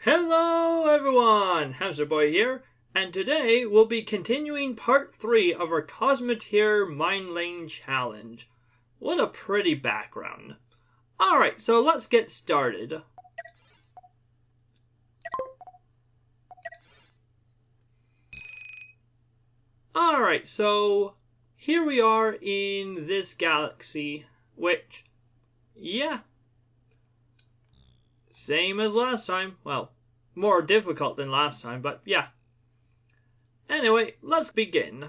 Hello everyone, Hammsuke here, and today we'll be continuing part 3 of our Cosmoteer Mine Lane Challenge. What a pretty background. Alright, so let's get started. Alright, so here we are in this galaxy, which, yeah, same as last time. Well, more difficult than last time, but yeah. Anyway, let's begin.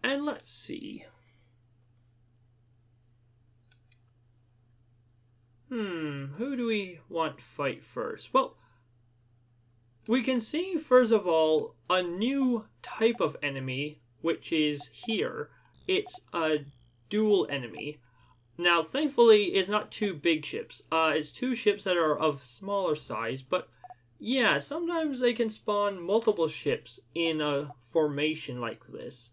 And let's see. Who do we want to fight first? Well, we can see first of all a new type of enemy, which is here. It's a dual enemy. Now, thankfully, it's not two big ships. It's two ships that are of smaller size, but yeah, sometimes they can spawn multiple ships in a formation like this.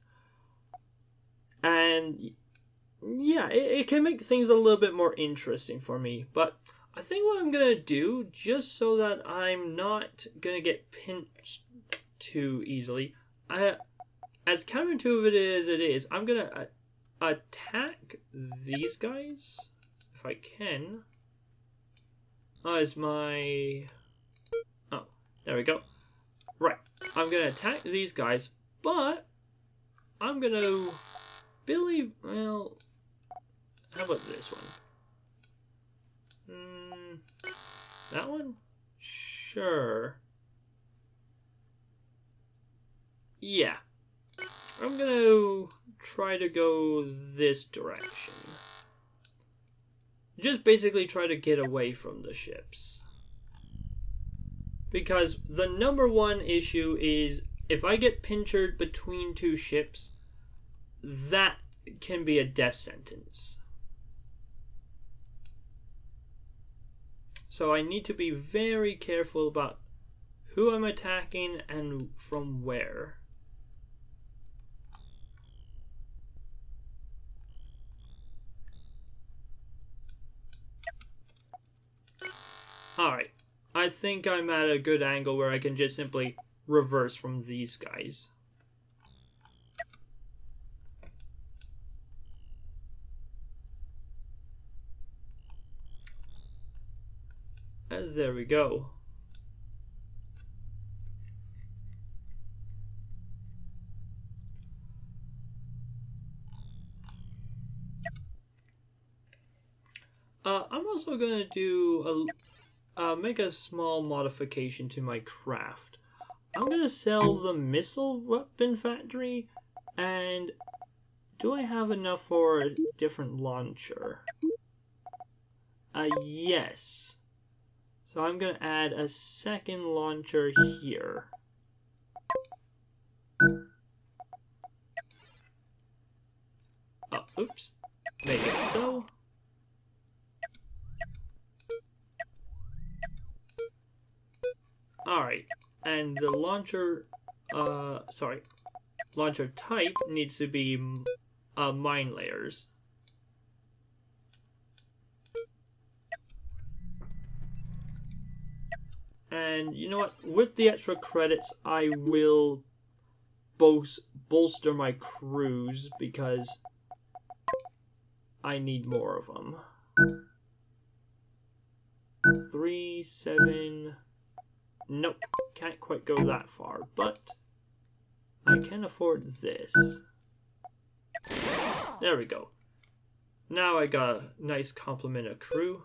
And yeah, it can make things a little bit more interesting for me. But I think what I'm going to do, just so that I'm not going to get pinched too easily, as counterintuitive as it is, I'm going to attack these guys, if I can. Oh, there we go. Right, I'm going to attack these guys, but I'm going to well, how about this one? That one? Sure. Yeah. I'm gonna try to go this direction. Just basically try to get away from the ships. Because the number one issue is if I get pinchered between two ships, that can be a death sentence. So I need to be very careful about who I'm attacking and from where. Alright, I think I'm at a good angle where I can just simply reverse from these guys. And there we go. I'm also gonna do make a small modification to my craft. I'm gonna sell the missile weapon factory, and do I have enough for a different launcher? Yes. So I'm gonna add a second launcher here. Oh, oops. Make it so. Alright, and the launcher, launcher type needs to be mine layers. And you know what, with the extra credits, I will bolster my crews because I need more of them. 3, 7... Nope, can't quite go that far, but I can afford this. There we go. Now I got a nice complement of crew.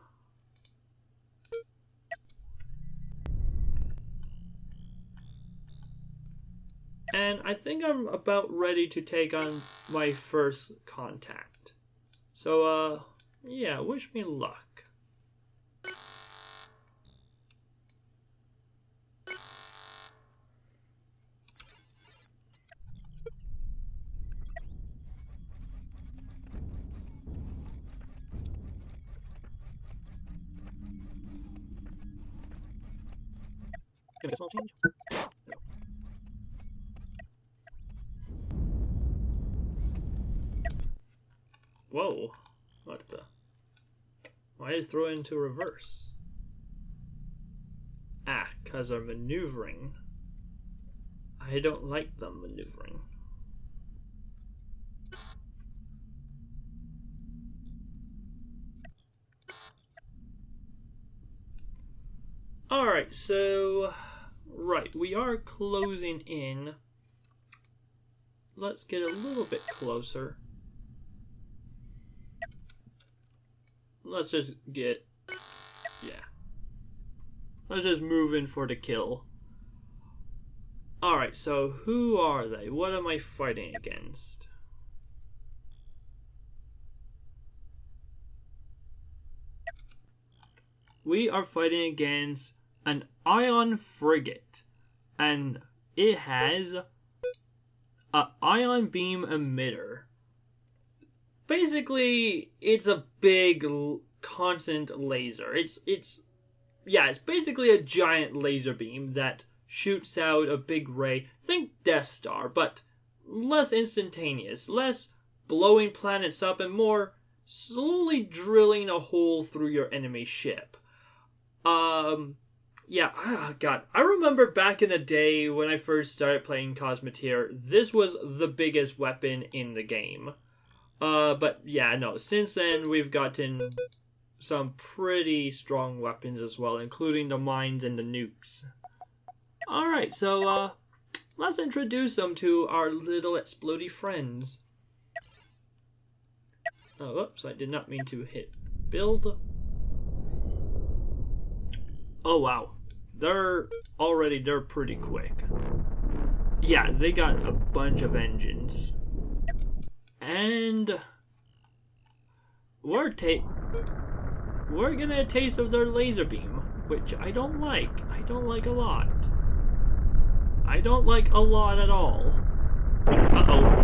And I think I'm about ready to take on my first contact. So, yeah, wish me luck. Gonna make a small change. Whoa. What the? Why did it throw it into reverse? Ah, because they're maneuvering. I don't like them maneuvering. Alright, so... Right, we are closing in. Let's get a little bit closer. Let's just get... Yeah. Let's just move in for the kill. Alright, so who are they? What am I fighting against? We are fighting against an ion frigate. And it has an ion beam emitter. Basically, it's a big constant laser. It's basically a giant laser beam that shoots out a big ray. Think Death Star, but less instantaneous, less blowing planets up and more slowly drilling a hole through your enemy ship. Yeah, God, I remember back in the day when I first started playing Cosmoteer, this was the biggest weapon in the game. But yeah, no, since then we've gotten some pretty strong weapons as well, including the mines and the nukes. Alright, so, let's introduce them to our little explodey friends. Oh, oops, I did not mean to hit build. Oh, wow. They're pretty quick. Yeah, they got a bunch of engines. And we're getting a taste of their laser beam, which I don't like. I don't like a lot. I don't like a lot at all. Uh-oh.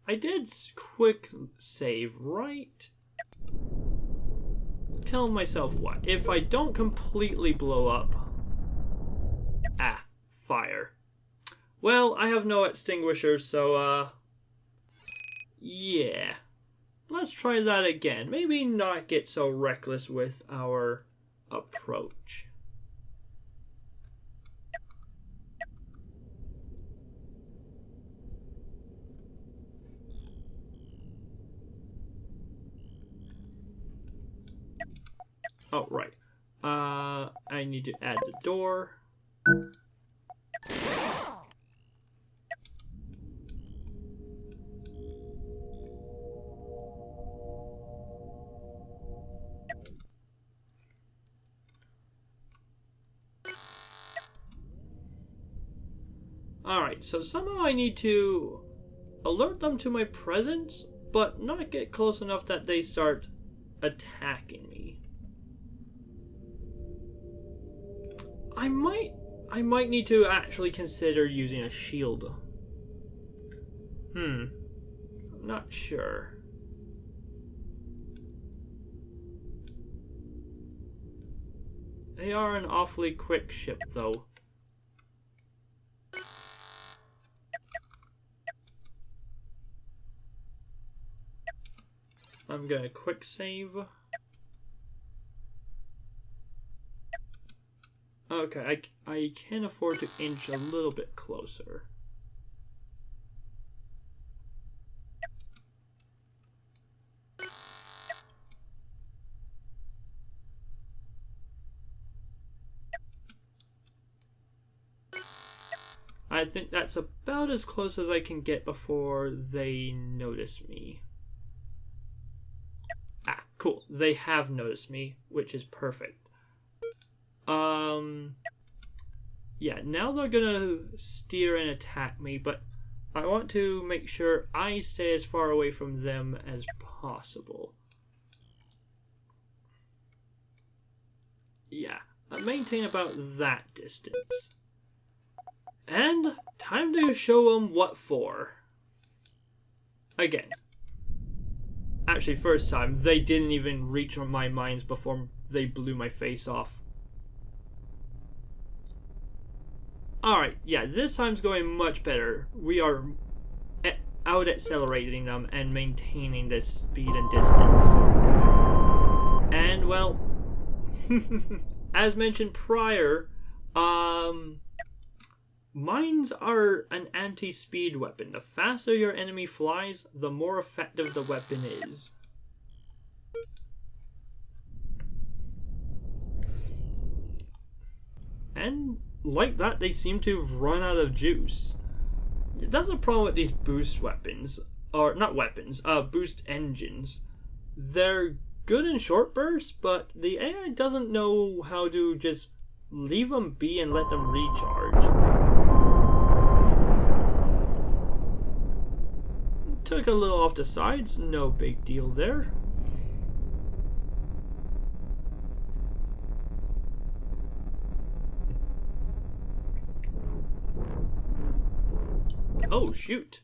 I did quick save, right? Tell myself what? If I don't completely blow up... Ah, fire. Well, I have no extinguishers, so, yeah. Let's try that again. Maybe not get so reckless with our approach. Oh, right. I need to add the door. Alright, so somehow I need to alert them to my presence, but not get close enough that they start attacking me. I might need to actually consider using a shield. I'm not sure. They are an awfully quick ship, though. I'm gonna quick save. Okay, I can afford to inch a little bit closer. I think that's about as close as I can get before they notice me. Ah, cool. They have noticed me, which is perfect. Yeah, now they're gonna steer and attack me, but I want to make sure I stay as far away from them as possible. Yeah, maintain about that distance. And time to show them what for. Again. Actually, first time, they didn't even reach my mines before they blew my face off. Alright, yeah, this time's going much better. We are out accelerating them and maintaining this speed and distance. And, well, as mentioned prior, mines are an anti-speed weapon. The faster your enemy flies, the more effective the weapon is. And like that, they seem to have run out of juice. That's a problem with these boost weapons. Or, not weapons, boost engines. They're good in short bursts, but the AI doesn't know how to just leave them be and let them recharge. Took a little off the sides, no big deal there. Oh shoot!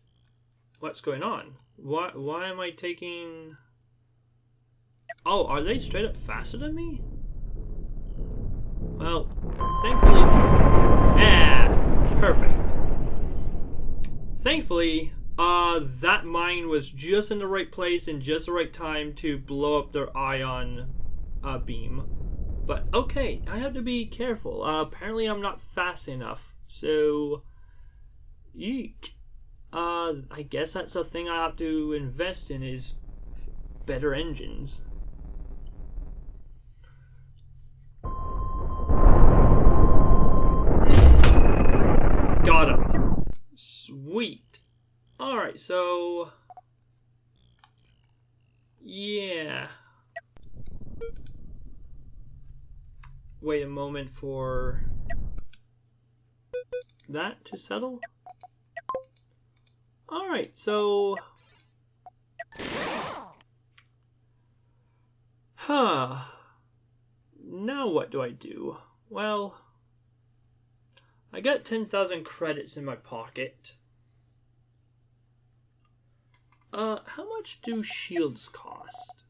What's going on? Why am I taking... Oh, are they straight up faster than me? Well, thankfully... Perfect. Thankfully, that mine was just in the right place and just the right time to blow up their ion beam. But okay, I have to be careful. Apparently I'm not fast enough, so... Eek. I guess that's a thing I have to invest in, is better engines. Got him. Sweet. Alright, so... Yeah. Wait a moment for that to settle. Alright, so... Now what do I do? Well, I got 10,000 credits in my pocket. How much do shields cost?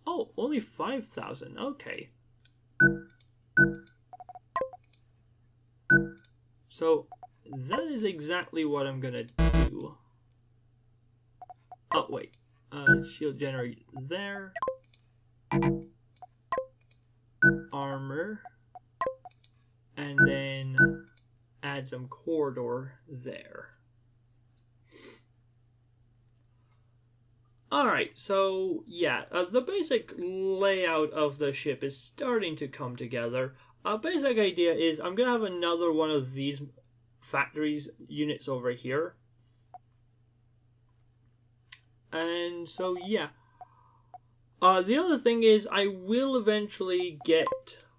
Oh, only 5,000. Okay. So, that is exactly what I'm gonna do. Oh, wait. Shield generate there. Armor. And then add some corridor there. Alright, so yeah, the basic layout of the ship is starting to come together. Basic idea is I'm going to have another one of these factories units over here. And so yeah. The other thing is I will eventually get...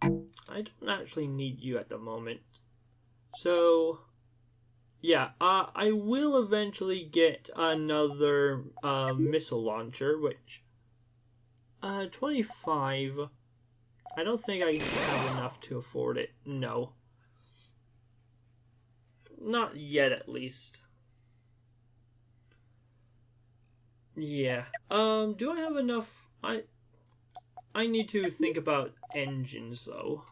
I don't actually need you at the moment. So... yeah, I will eventually get another missile launcher, which 25. I don't think I have enough to afford it. No, not yet, at least. Yeah. Do I have enough? I need to think about engines though.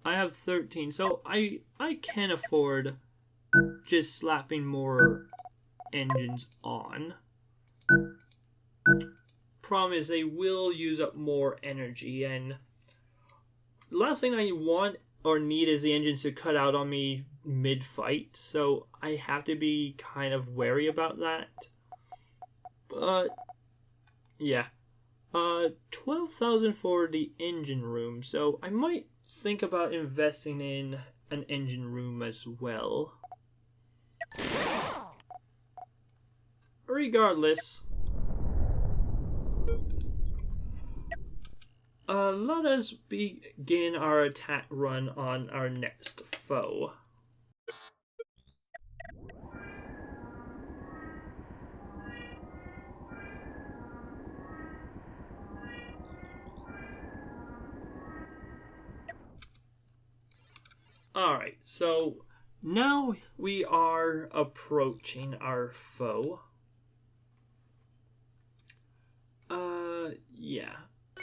I have 13, so I can afford just slapping more engines on. Problem is they will use up more energy, and the last thing I want or need is the engines to cut out on me mid-fight, so I have to be kind of wary about that. But yeah, 12,000 for the engine room, so I might think about investing in an engine room as well. Regardless, let us begin our attack run on our next foe. Alright, so now we are approaching our foe. Yeah,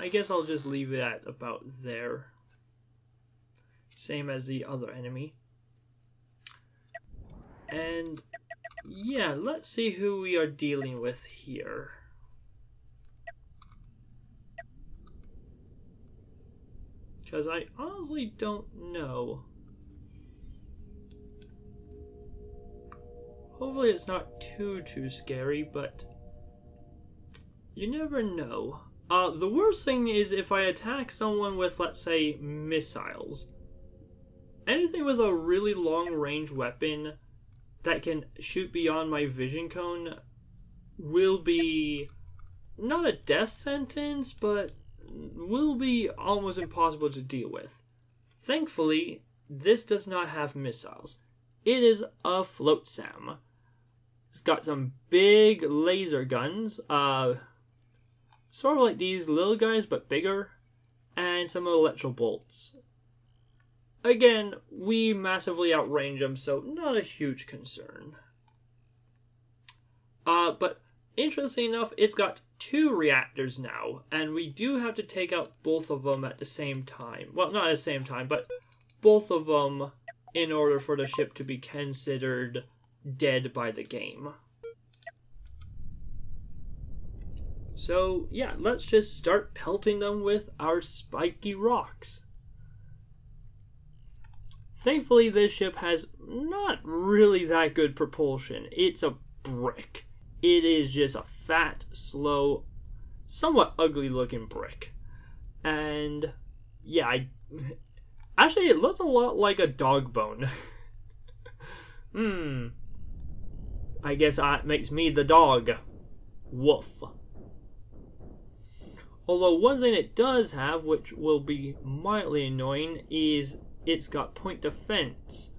I guess I'll just leave it at about there. same as the other enemy. And yeah, let's see who we are dealing with here. Because I honestly don't know. Hopefully it's not too scary, but you never know. The worst thing is if I attack someone with, let's say, missiles. Anything with a really long range weapon that can shoot beyond my vision cone will be not a death sentence, but will be almost impossible to deal with. Thankfully, this does not have missiles. It is a float Sam. It's got some big laser guns, sort of like these little guys but bigger, and some electro bolts. Again, we massively outrange them, so not a huge concern. But interesting enough, it's got 2 reactors now, and we do have to take out both of them at the same time. Well, not at the same time, but both of them in order for the ship to be considered dead by the game. So, yeah, let's just start pelting them with our spiky rocks. Thankfully, this ship has not really that good propulsion. It's a brick. It is just a fat, slow, somewhat ugly looking brick. And yeah, actually it looks a lot like a dog bone. I guess that makes me the dog. Woof. Although one thing it does have, which will be mildly annoying, is it's got point defense,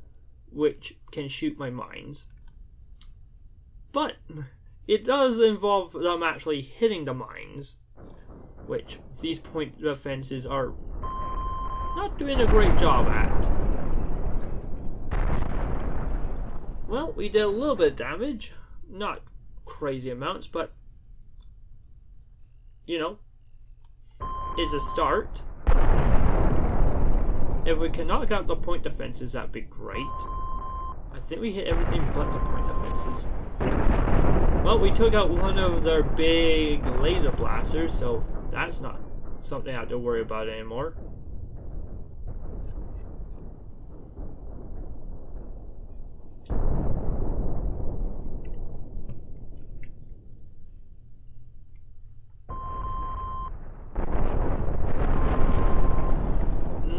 which can shoot my mines. But it does involve them actually hitting the mines, which these point defenses are not doing a great job at. Well, we did a little bit of damage. Not crazy amounts, but, you know, it's a start. If we can knock out the point defenses, that'd be great. I think we hit everything but the point defenses. Well, we took out one of their big laser blasters, so that's not something I have to worry about anymore.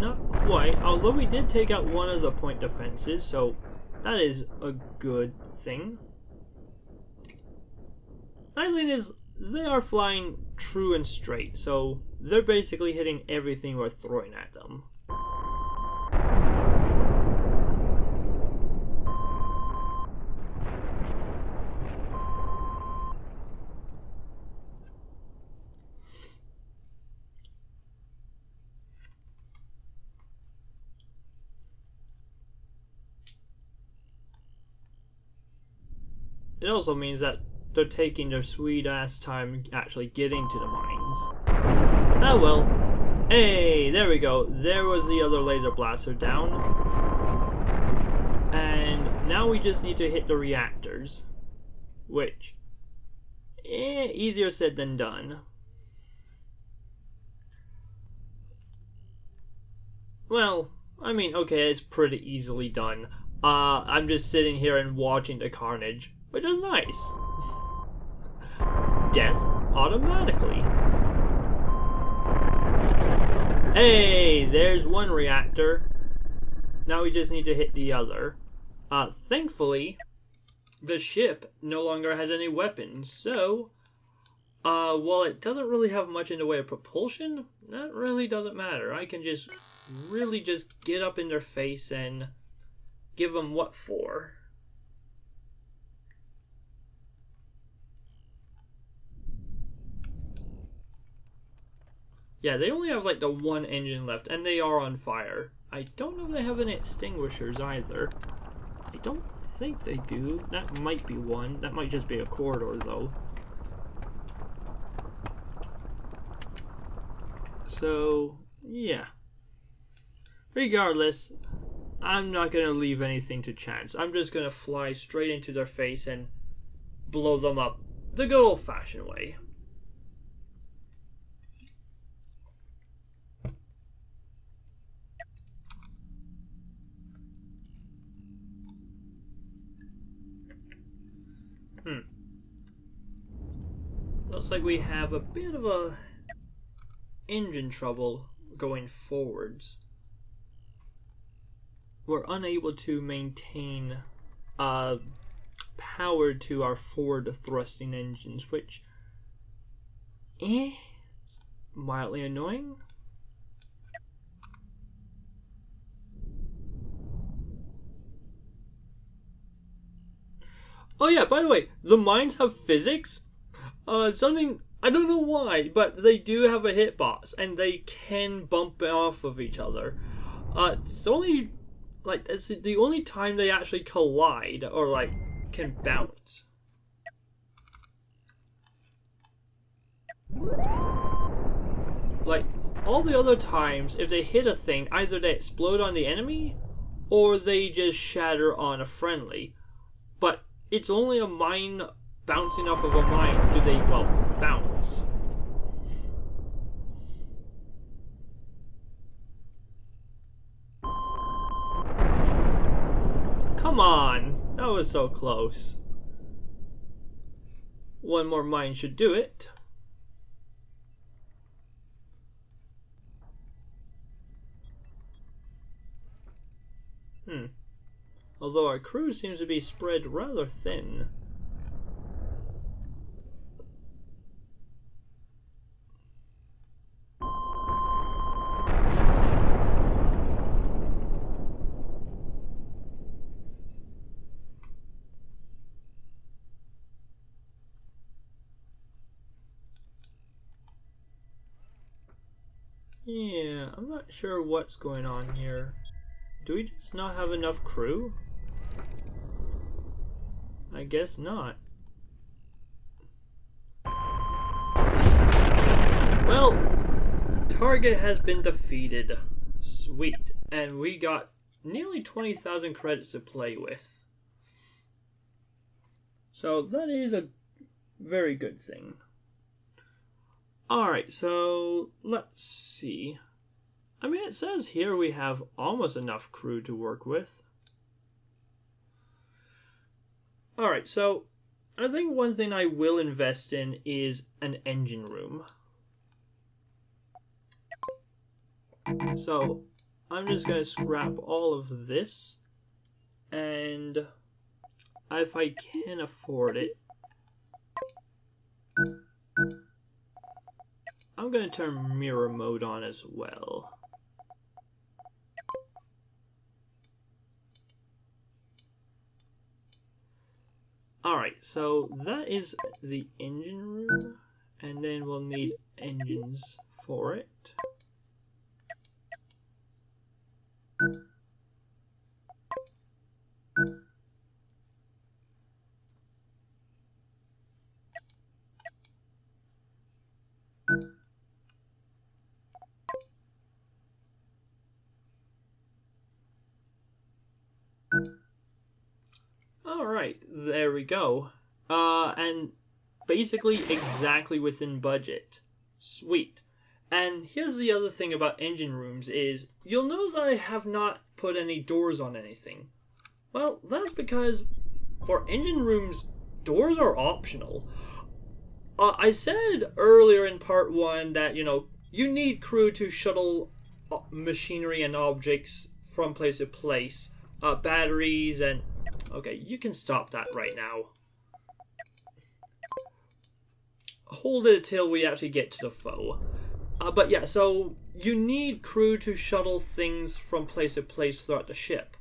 Not quite, although we did take out one of the point defenses, so that is a good thing. Nice thing is, they are flying true and straight, so they're basically hitting everything we're throwing at them. It also means that they're taking their sweet ass time actually getting to the mines. Oh well. Hey, there we go. There was the other laser blaster down. And now we just need to hit the reactors. Which, easier said than done. Well, I mean, okay, it's pretty easily done. I'm just sitting here and watching the carnage, which is nice. Death automatically. Hey, there's one reactor. Now we just need to hit the other. Thankfully, the ship no longer has any weapons, so while it doesn't really have much in the way of propulsion, that really doesn't matter. I can just really just get up in their face and give them what for. Yeah, they only have like the one engine left, and they are on fire. I don't know if they have any extinguishers either. I don't think they do. That might be one. That might just be a corridor, though. So, yeah. regardless, I'm not going to leave anything to chance. I'm just going to fly straight into their face and blow them up the good old-fashioned way. Looks like we have a bit of a engine trouble going forwards. We're unable to maintain power to our forward thrusting engines, which is mildly annoying. Oh yeah, by the way, the mines have physics. Something, I don't know why, but they do have a hitbox, and they can bump off of each other. It's only, like, it's the only time they actually collide, or, like, can bounce. Like, all the other times, if they hit a thing, either they explode on the enemy, or they just shatter on a friendly. But it's only a mine bouncing off of a mine do they, well, bounce. Come on, that was so close. One more mine should do it. Although our crew seems to be spread rather thin. Yeah, I'm not sure what's going on here. Do we just not have enough crew? I guess not. Well, target has been defeated. Sweet. And we got nearly 20,000 credits to play with. So that is a very good thing. Alright, so let's see. I mean, it says here we have almost enough crew to work with. Alright, so I think one thing I will invest in is an engine room. So I'm just going to scrap all of this, and if I can afford it, I'm going to turn mirror mode on as well. Alright, so that is the engine room, and then we'll need engines for it. Alright, there we go. And basically exactly within budget. Sweet. And here's the other thing about engine rooms is, you'll notice I have not put any doors on anything. Well, that's because for engine rooms, doors are optional. I said earlier in part 1 that, you know, you need crew to shuttle machinery and objects from place to place. Batteries and... Okay, you can stop that right now. Hold it till we actually get to the foe. But yeah, so you need crew to shuttle things from place to place throughout the ship.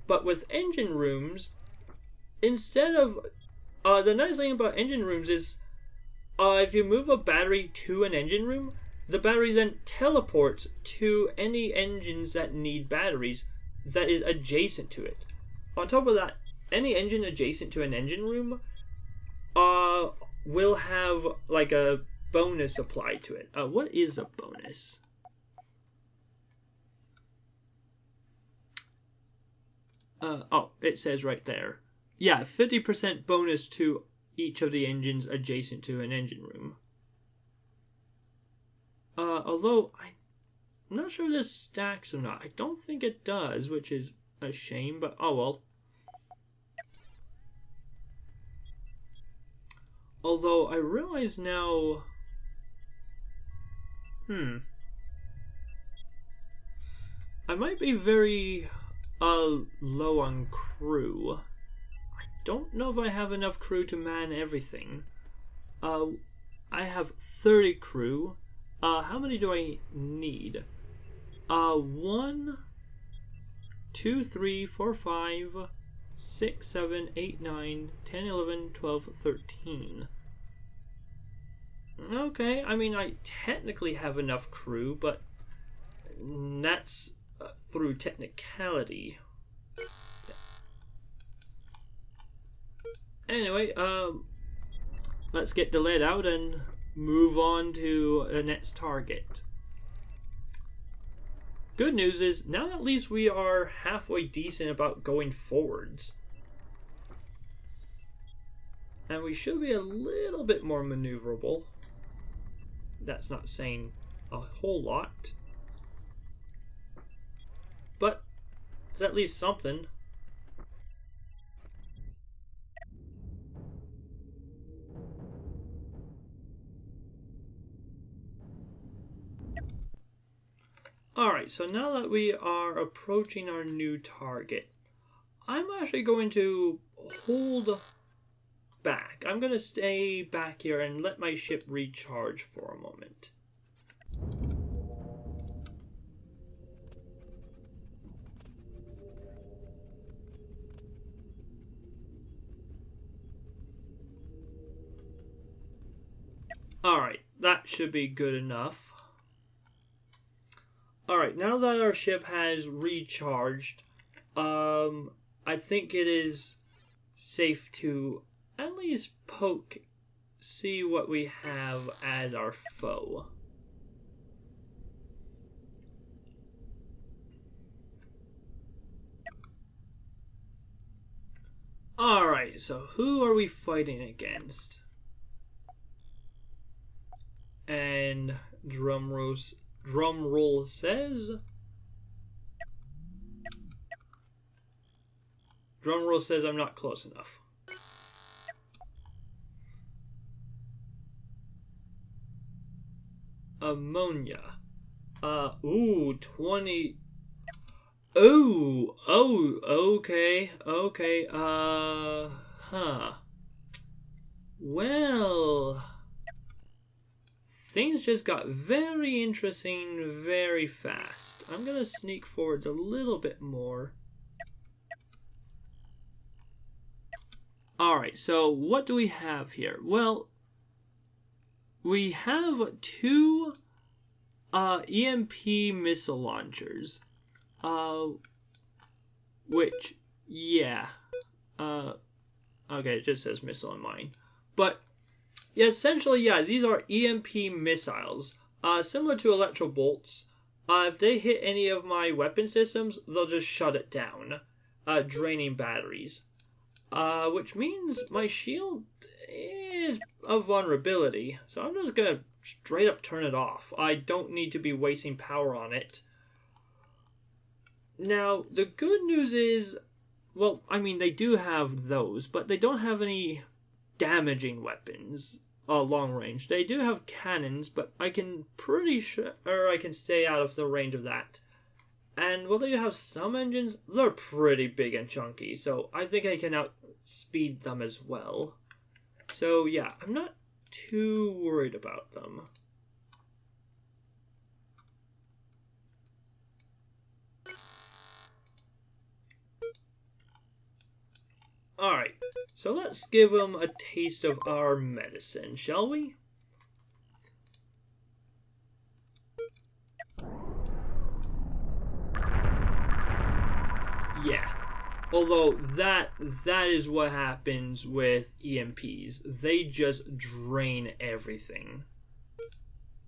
But with engine rooms, instead of... the nice thing about engine rooms is, if you move a battery to an engine room, the battery then teleports to any engines that need batteries that is adjacent to it. On top of that, any engine adjacent to an engine room will have like a bonus applied to it. What is a bonus? Oh, it says right there. Yeah, 50% bonus to each of the engines adjacent to an engine room. Although I'm not sure this stacks or not. I don't think it does, which is a shame, but oh well. Although I realize now... I might be very low on crew. I don't know if I have enough crew to man everything. I have 30 crew. How many do I need? 1, 2, 3, 4, 5, 6, 7, 8, 9, 10, 11, 12, 13. Okay, I mean, I technically have enough crew, but that's through technicality. Anyway, let's get the lead out and move on to the next target. Good news is, now at least we are halfway decent about going forwards. And we should be a little bit more maneuverable. That's not saying a whole lot. But it's at least something. Alright, so now that we are approaching our new target, I'm actually going to hold back. I'm going to stay back here and let my ship recharge for a moment. Alright, that should be good enough. Alright, now that our ship has recharged, I think it is safe to at least see what we have as our foe. Alright, so who are we fighting against? And drum roll says... Drum roll says I'm not close enough. Ammonia. Ooh, 20... okay, well... Things just got very interesting very fast. I'm gonna sneak forwards a little bit more. Alright, so what do we have here? Well, we have 2 EMP missile launchers. Which, yeah. Okay, it just says missile on mine. But, yeah, essentially, yeah, these are EMP missiles. Similar to electro bolts. If they hit any of my weapon systems, they'll just shut it down, draining batteries. Which means my shield is a vulnerability, so I'm just gonna straight up turn it off. I don't need to be wasting power on it. Now, the good news is, well, I mean, they do have those, but they don't have any damaging weapons, long range. They do have cannons, but I can pretty sure I can stay out of the range of that. And while they have some engines, they're pretty big and chunky, so I think I can outspeed them as well. So yeah, I'm not too worried about them. Alright, so let's give them a taste of our medicine, shall we? Yeah. Although that is what happens with EMPs. They just drain everything.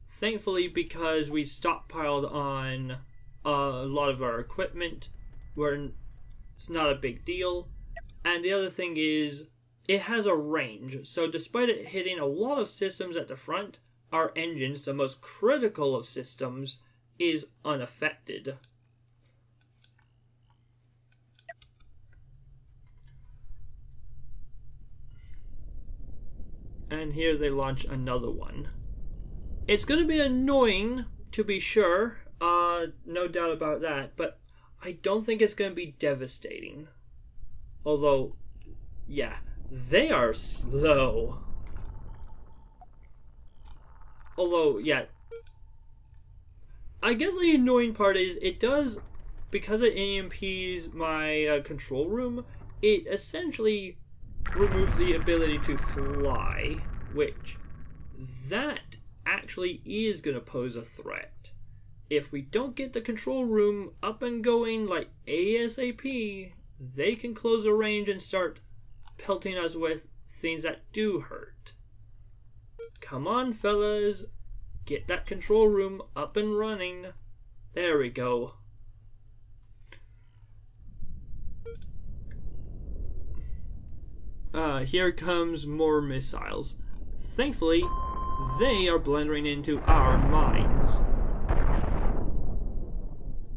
Thankfully, because we stockpiled on a lot of our equipment, we're It's not a big deal. And the other thing is, it has a range. So despite it hitting a lot of systems at the front, our engines, the most critical of systems, is unaffected. And here they launch another one. It's going to be annoying, to be sure, no doubt about that, but I don't think it's going to be devastating. Although, yeah, they are slow. Although, yeah, I guess the annoying part is it does, because it EMPs my control room, it essentially removes the ability to fly, which that actually is going to pose a threat. If we don't get the control room up and going like ASAP, they can close the range and start pelting us with things that do hurt. Come on, fellas. Get that control room up and running. There we go. Here comes more missiles. Thankfully, they are blending into our mines.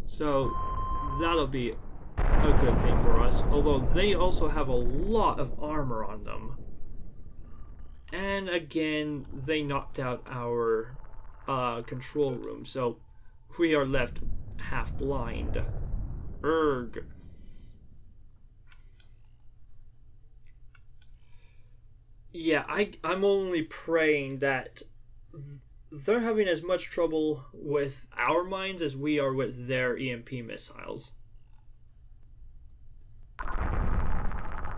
So, that'll be a good thing for us. Although they also have a lot of armor on them. And again, they knocked out our control room. So, we are left half blind. Erg. Yeah, I'm only praying that they're having as much trouble with our mines as we are with their EMP missiles.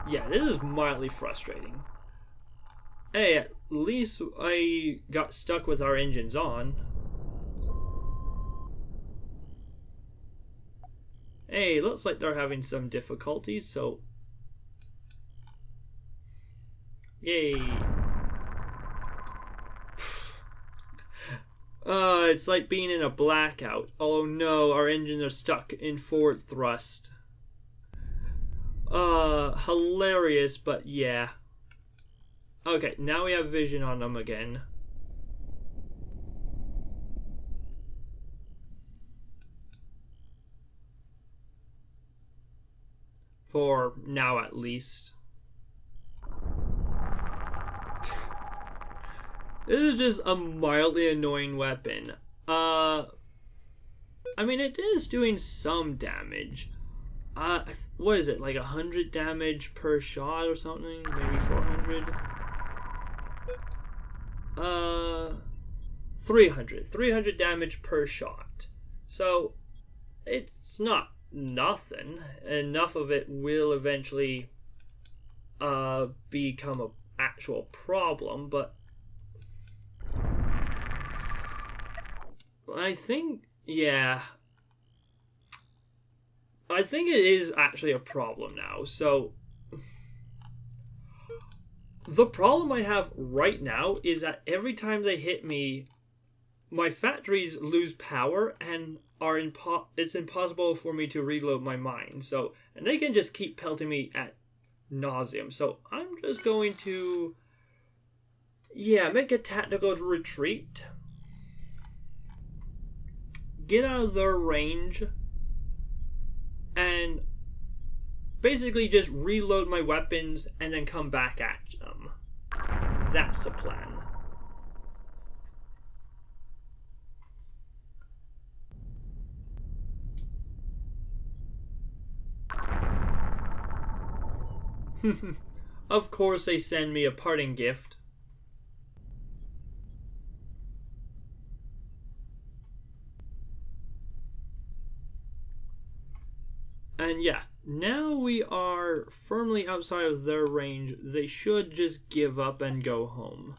Yeah, this is mildly frustrating. Hey, at least I got stuck with our engines on. Hey, looks like they're having some difficulties, so... Yay. It's like being in a blackout. Oh no, our engines are stuck in forward thrust. Hilarious, but yeah. Okay, now we have vision on them again. For now, at least. This is just a mildly annoying weapon. I mean, it is doing some damage. What is it, like 100 damage per shot or something? Maybe 400? 300 damage per shot. So, it's not nothing. Enough of it will eventually become an actual problem, but I think, yeah, I think it is actually a problem now. So the problem I have right now is that every time they hit me, my factories lose power and are it's impossible for me to reload my mine. So, and they can just keep pelting me at nauseum. So I'm just going to, yeah, make a tactical retreat. Get out of their range and basically just reload my weapons and then come back at them. That's the plan. Of course they send me a parting gift. And yeah, now we are firmly outside of their range. They should just give up and go home.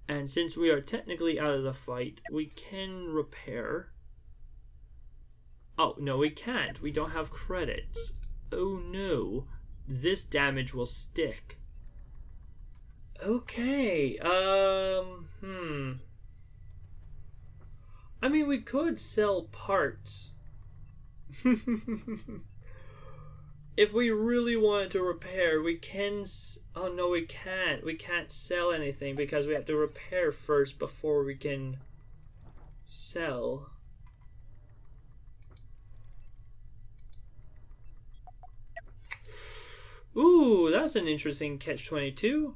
And since we are technically out of the fight, we can repair. Oh, no, we can't. We don't have credits. Oh no. This damage will stick. Okay, I mean, we could sell parts. if we really wanted to repair, we can... Oh, no, we can't. We can't sell anything because we have to repair first before we can sell. Ooh, that's an interesting catch-22.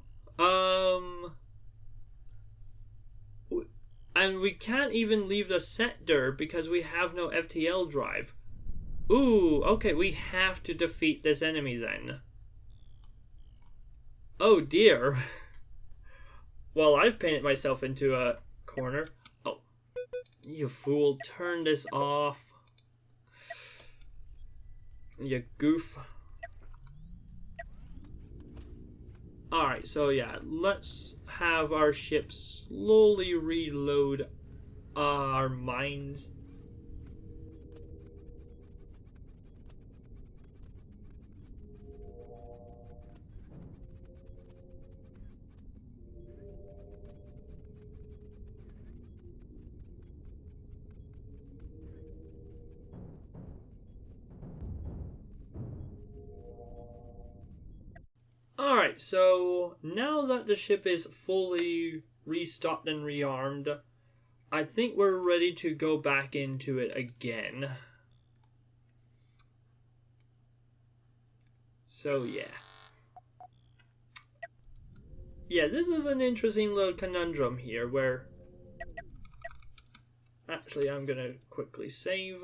And we can't even leave the sector because we have no FTL drive. Ooh, okay, we have to defeat this enemy then. Oh dear. Well, I've painted myself into a corner. Oh, you fool, turn this off. You goof. Alright, so yeah, let's have our ship slowly reload our mines. Alright, so now that the ship is fully restocked and rearmed, I think we're ready to go back into it again. So yeah. Yeah, this is an interesting little conundrum here where... Actually, I'm gonna quickly save.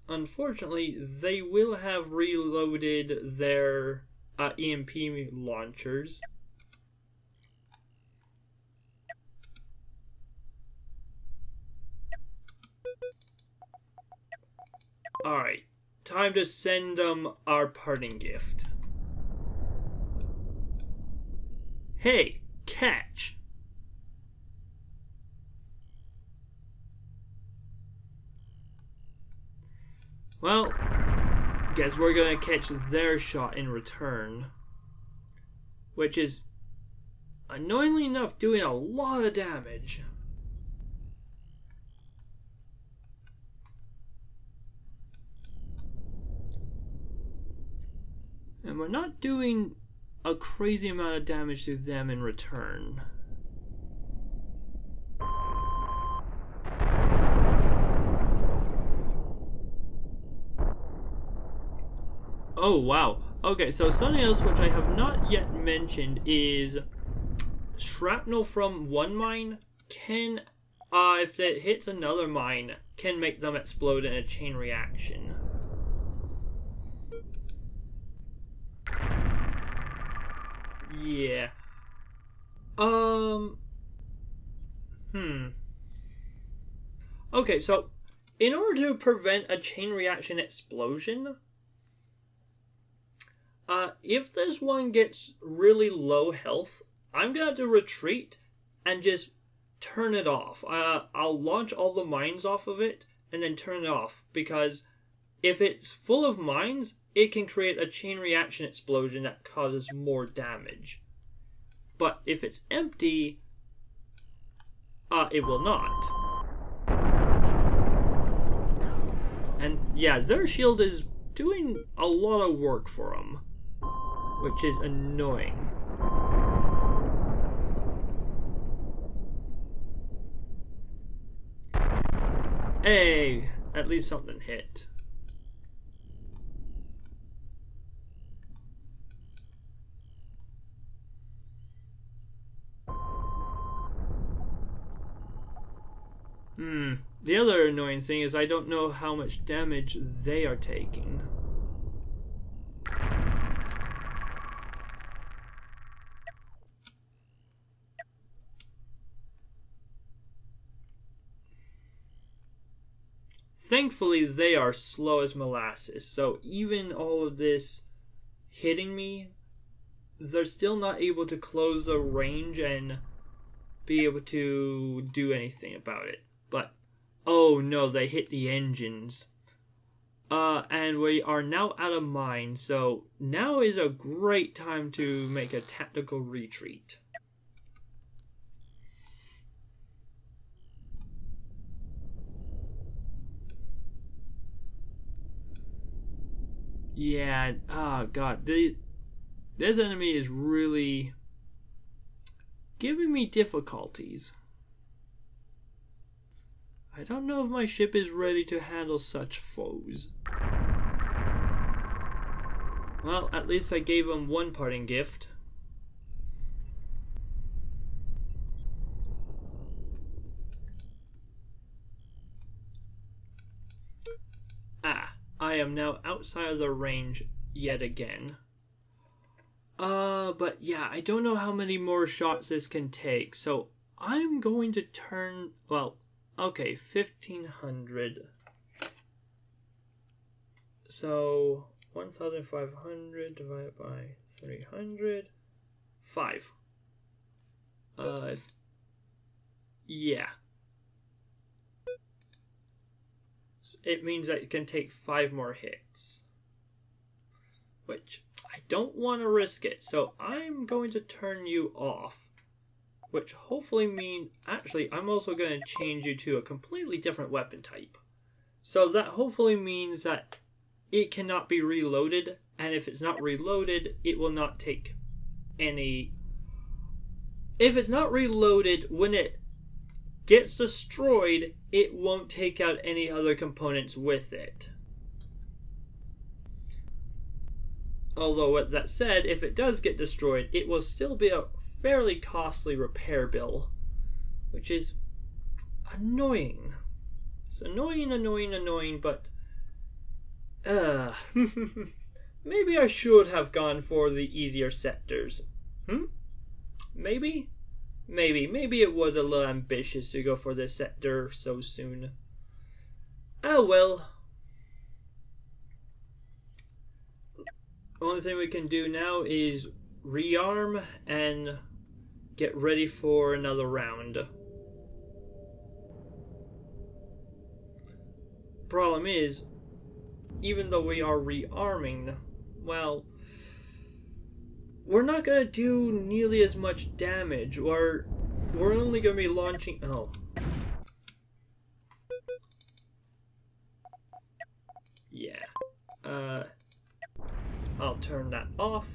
Unfortunately, they will have reloaded their EMP launchers. Alright, time to send them our parting gift. Hey, catch! Well, guess we're gonna catch their shot in return. Which is, annoyingly enough, doing a lot of damage. And we're not doing a crazy amount of damage to them in return. Oh wow. Okay, so something else which I have not yet mentioned is shrapnel from one mine can, if it hits another mine, can make them explode in a chain reaction. Yeah. Okay, so in order to prevent a chain reaction explosion, if this one gets really low health, I'm gonna have to retreat and just turn it off. I'll launch all the mines off of it and then turn it off, because if it's full of mines, it can create a chain reaction explosion that causes more damage. But if it's empty, it will not. And yeah, their shield is doing a lot of work for them, which is annoying. Hey, at least something hit. The other annoying thing is I don't know how much damage they are taking. Thankfully, they are slow as molasses, so even all of this hitting me, they're still not able to close the range and be able to do anything about it. But, oh no, they hit the engines. And we are now out of mine, so now is a great time to make a tactical retreat. Yeah, oh god. This enemy is really giving me difficulties. I don't know if my ship is ready to handle such foes. Well, at least I gave him one parting gift. I am now outside of the range yet again. But yeah, I don't know how many more shots this can take, so I'm going to turn, well, okay, 1500. So, 1500 divided by 300, 5. Yeah. It means that it can take 5 more hits. Which, I don't want to risk it, so I'm going to turn you off. Which hopefully means, actually, I'm also going to change you to a completely different weapon type. So that hopefully means that it cannot be reloaded, and if it's not reloaded, it will not take any... If it's not reloaded, when it gets destroyed, it won't take out any other components with it. Although, with that said, if it does get destroyed, it will still be a fairly costly repair bill, which is annoying. It's annoying, but maybe I should have gone for the easier sectors. Maybe it was a little ambitious to go for this sector so soon. Oh well. The only thing we can do now is rearm and get ready for another round. Problem is, even though we are rearming, well, we're not going to do nearly as much damage. We're only going to be launching... Oh. Yeah. I'll turn that off.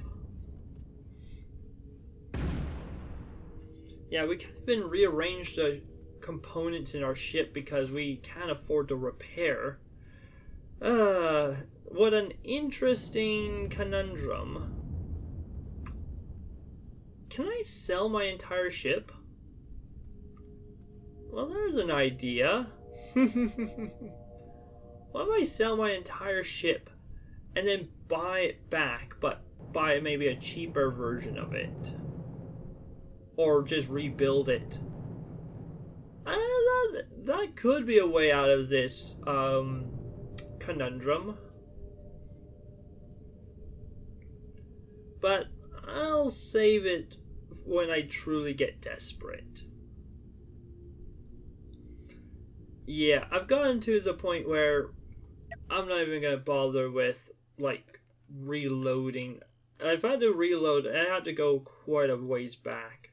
Yeah, we can't even rearrange the components in our ship because we can't afford to repair. What an interesting conundrum. Can I sell my entire ship? Well, there's an idea. What if I sell my entire ship and then buy it back, but buy maybe a cheaper version of it? Or just rebuild it? That could be a way out of this conundrum. But I'll save it when I truly get desperate. Yeah, I've gotten to the point where I'm not even going to bother with, like, reloading. If I had to reload, I had to go quite a ways back.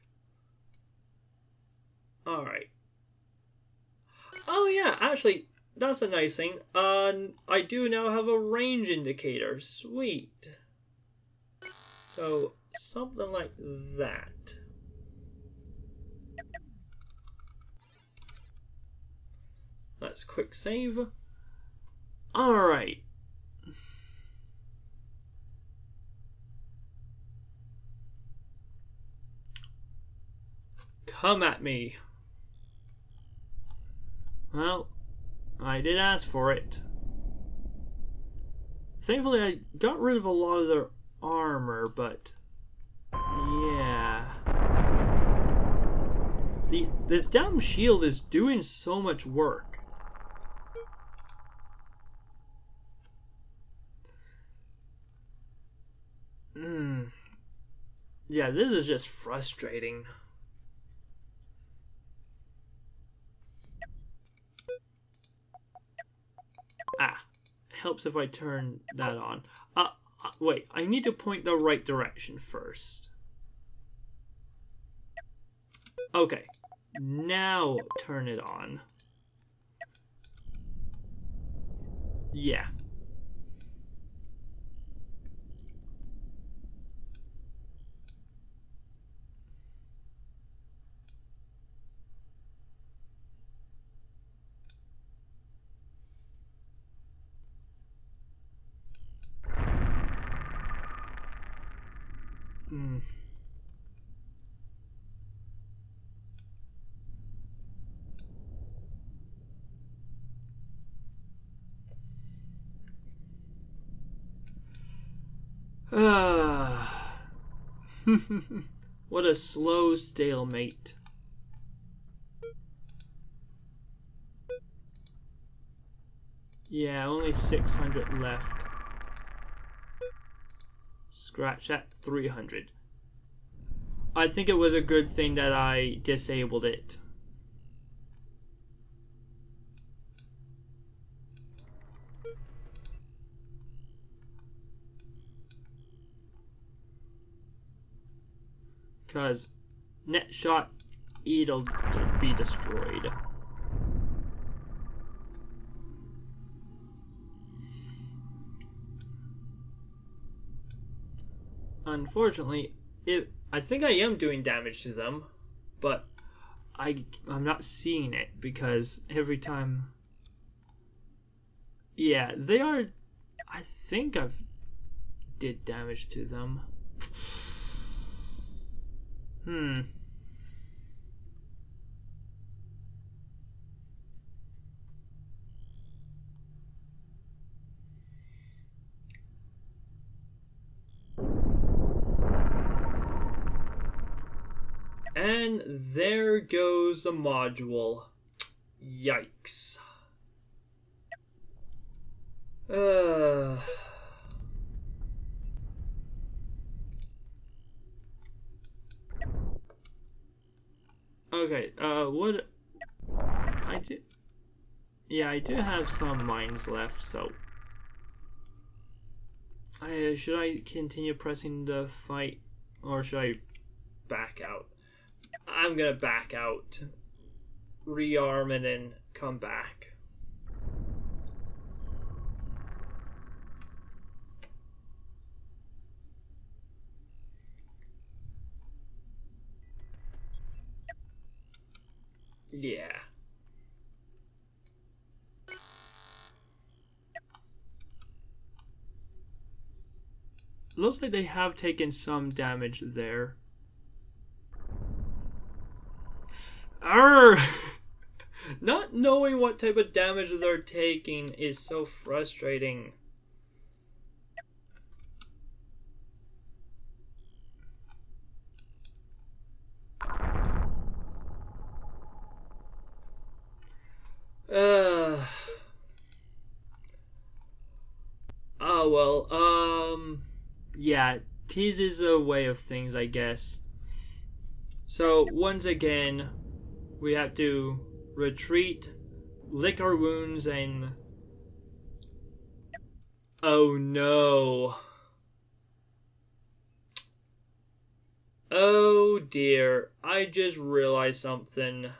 Alright. Oh yeah, actually, that's a nice thing. I do now have a range indicator. Sweet. So, something like that. Let's quick save. Alright. Come at me. Well, I did ask for it. Thankfully, I got rid of a lot of their armor, but yeah. This damn shield is doing so much work. Yeah, this is just frustrating. Helps if I turn that on. Wait, I need to point the right direction first. Okay, now turn it on. Yeah. Hmm. What a slow stalemate. Yeah, only 600 left. Scratch at 300. I think it was a good thing that I disabled it. Because net shot, it'll be destroyed. Unfortunately, I think I am doing damage to them, but I'm not seeing it because every time. Yeah, they are. I think I've did damage to them. And there goes the module. Yikes. Okay, what I do? Yeah, I do have some mines left, so should I continue pressing the fight, or should I back out? I'm gonna back out, rearm, and then come back. Yeah. Looks like they have taken some damage there. Arr! Not knowing what type of damage they're taking is so frustrating. Oh well, yeah, tease is a way of things, I guess. So, once again, we have to retreat, lick our wounds, and... Oh no. Oh dear, I just realized something.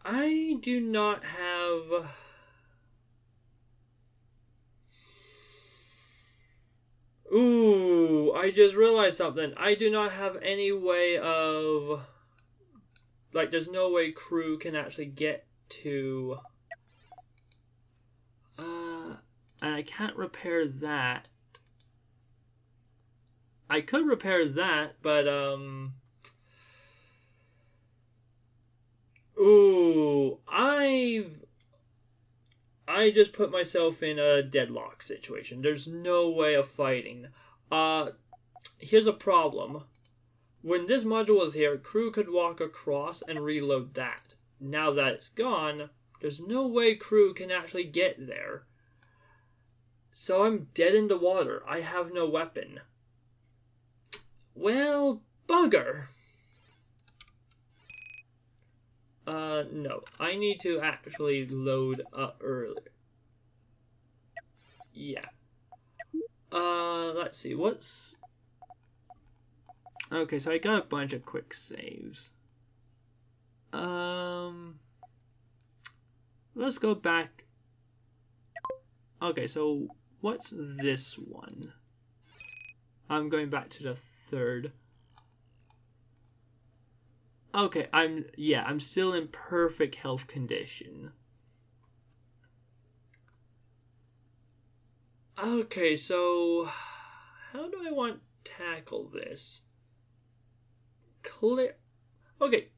I do not have... Ooh, I just realized something. I do not have any way of... Like, there's no way crew can actually get to... And I can't repair that. I could repair that, but, Ooh, I just put myself in a deadlock situation. There's no way of fighting. Here's a problem. When this module was here, crew could walk across and reload that. Now that it's gone, there's no way crew can actually get there. So I'm dead in the water. I have no weapon. Well, bugger. No. I need to actually load up earlier. Yeah. Let's see. What's... Okay, so I got a bunch of quick saves. Let's go back. Okay, so what's this one? I'm going back to the third. Okay, I'm still in perfect health condition. Okay, so how do I want to tackle this? Clear. Okay.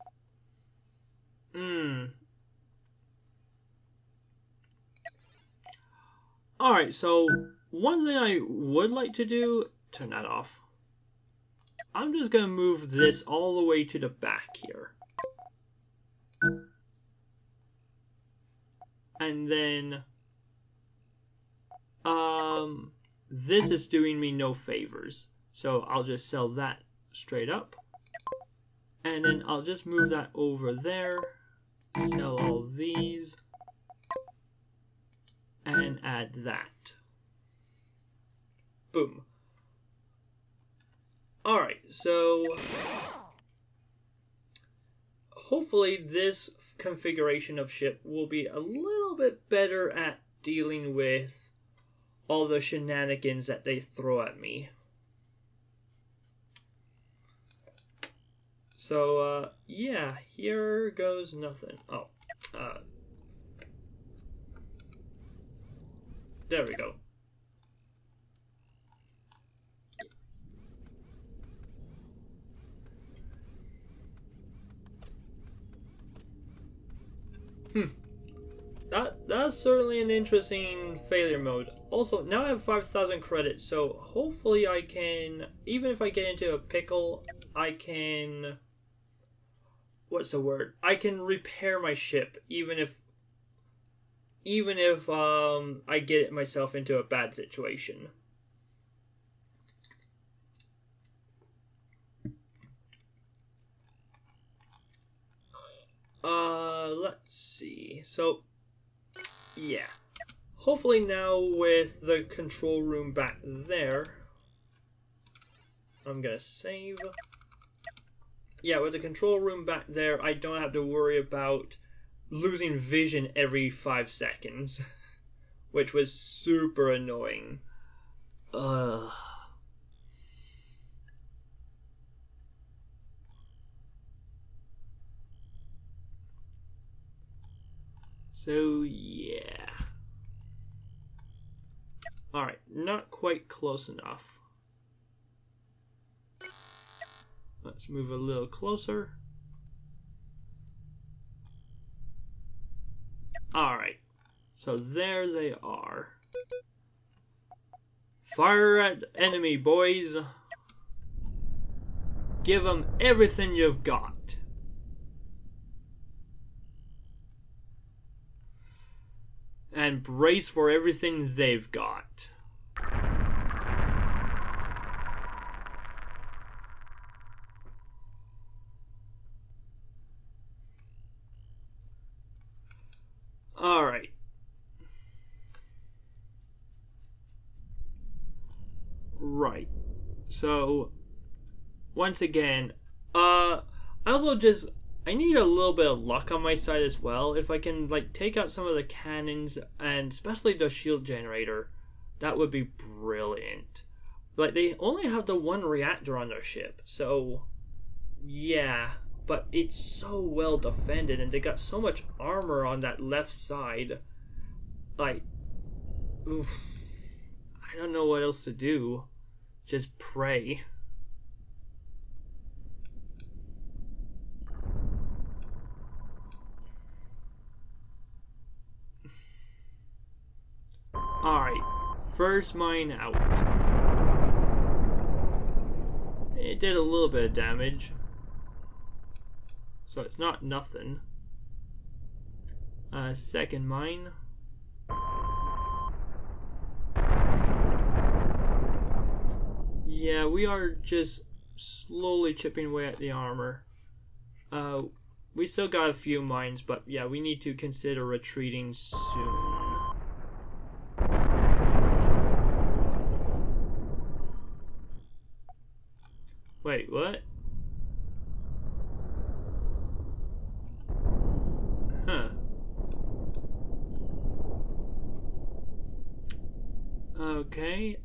Alright, so one thing I would like to do, turn that off. I'm just going to move this all the way to the back here. And then, this is doing me no favors. So I'll just sell that straight up. And then I'll just move that over there. Sell all these. And add that. Boom. Alright, so hopefully this configuration of ship will be a little bit better at dealing with all the shenanigans that they throw at me. So, yeah, here goes nothing. Oh, there we go. That's certainly an interesting failure mode. Also, now I have 5,000 credits, so hopefully I can, even if I get into a pickle, I can, what's the word? I can repair my ship, even if I get myself into a bad situation. Let's see. So, yeah. Hopefully now with the control room back there, I'm gonna save. Yeah, with the control room back there, I don't have to worry about losing vision every 5 seconds, which was super annoying. So, yeah. Alright, not quite close enough. Let's move a little closer. Alright, so there they are. Fire at enemy, boys. Give them everything you've got. And brace for everything they've got. Alright. Right. So, once again, I need a little bit of luck on my side as well. If I can, like, take out some of the cannons, and especially the shield generator, that would be brilliant. Like, they only have the one reactor on their ship, so, yeah. But it's so well defended, and they got so much armor on that left side. Like, oof, I don't know what else to do. Just pray. Alright, first mine out. It did a little bit of damage, so it's not nothing. Second mine. Yeah, we are just slowly chipping away at the armor. We still got a few mines, but yeah, we need to consider retreating soon. Wait, what? Huh. Okay,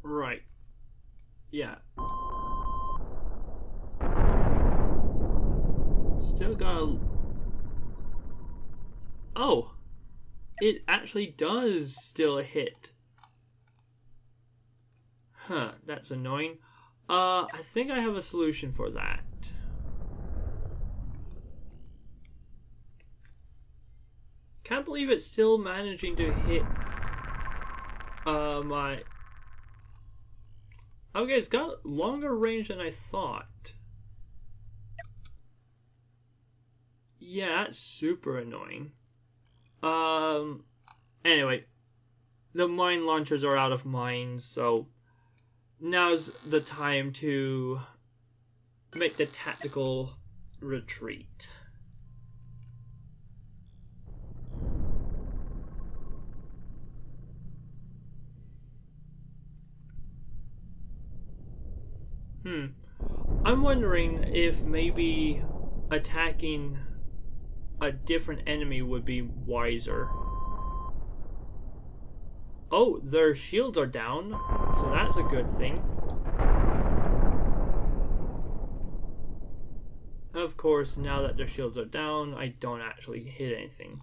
right. Yeah. Still got a... Oh! it actually does still hit. Huh, that's annoying. I think I have a solution for that. Can't believe it's still managing to hit my... Okay, it's got longer range than I thought. Yeah, that's super annoying. Anyway, the mine launchers are out of mines, so now's the time to make the tactical retreat. I'm wondering if maybe attacking a different enemy would be wiser. Oh, their shields are down, so that's a good thing. Of course, now that their shields are down, I don't actually hit anything.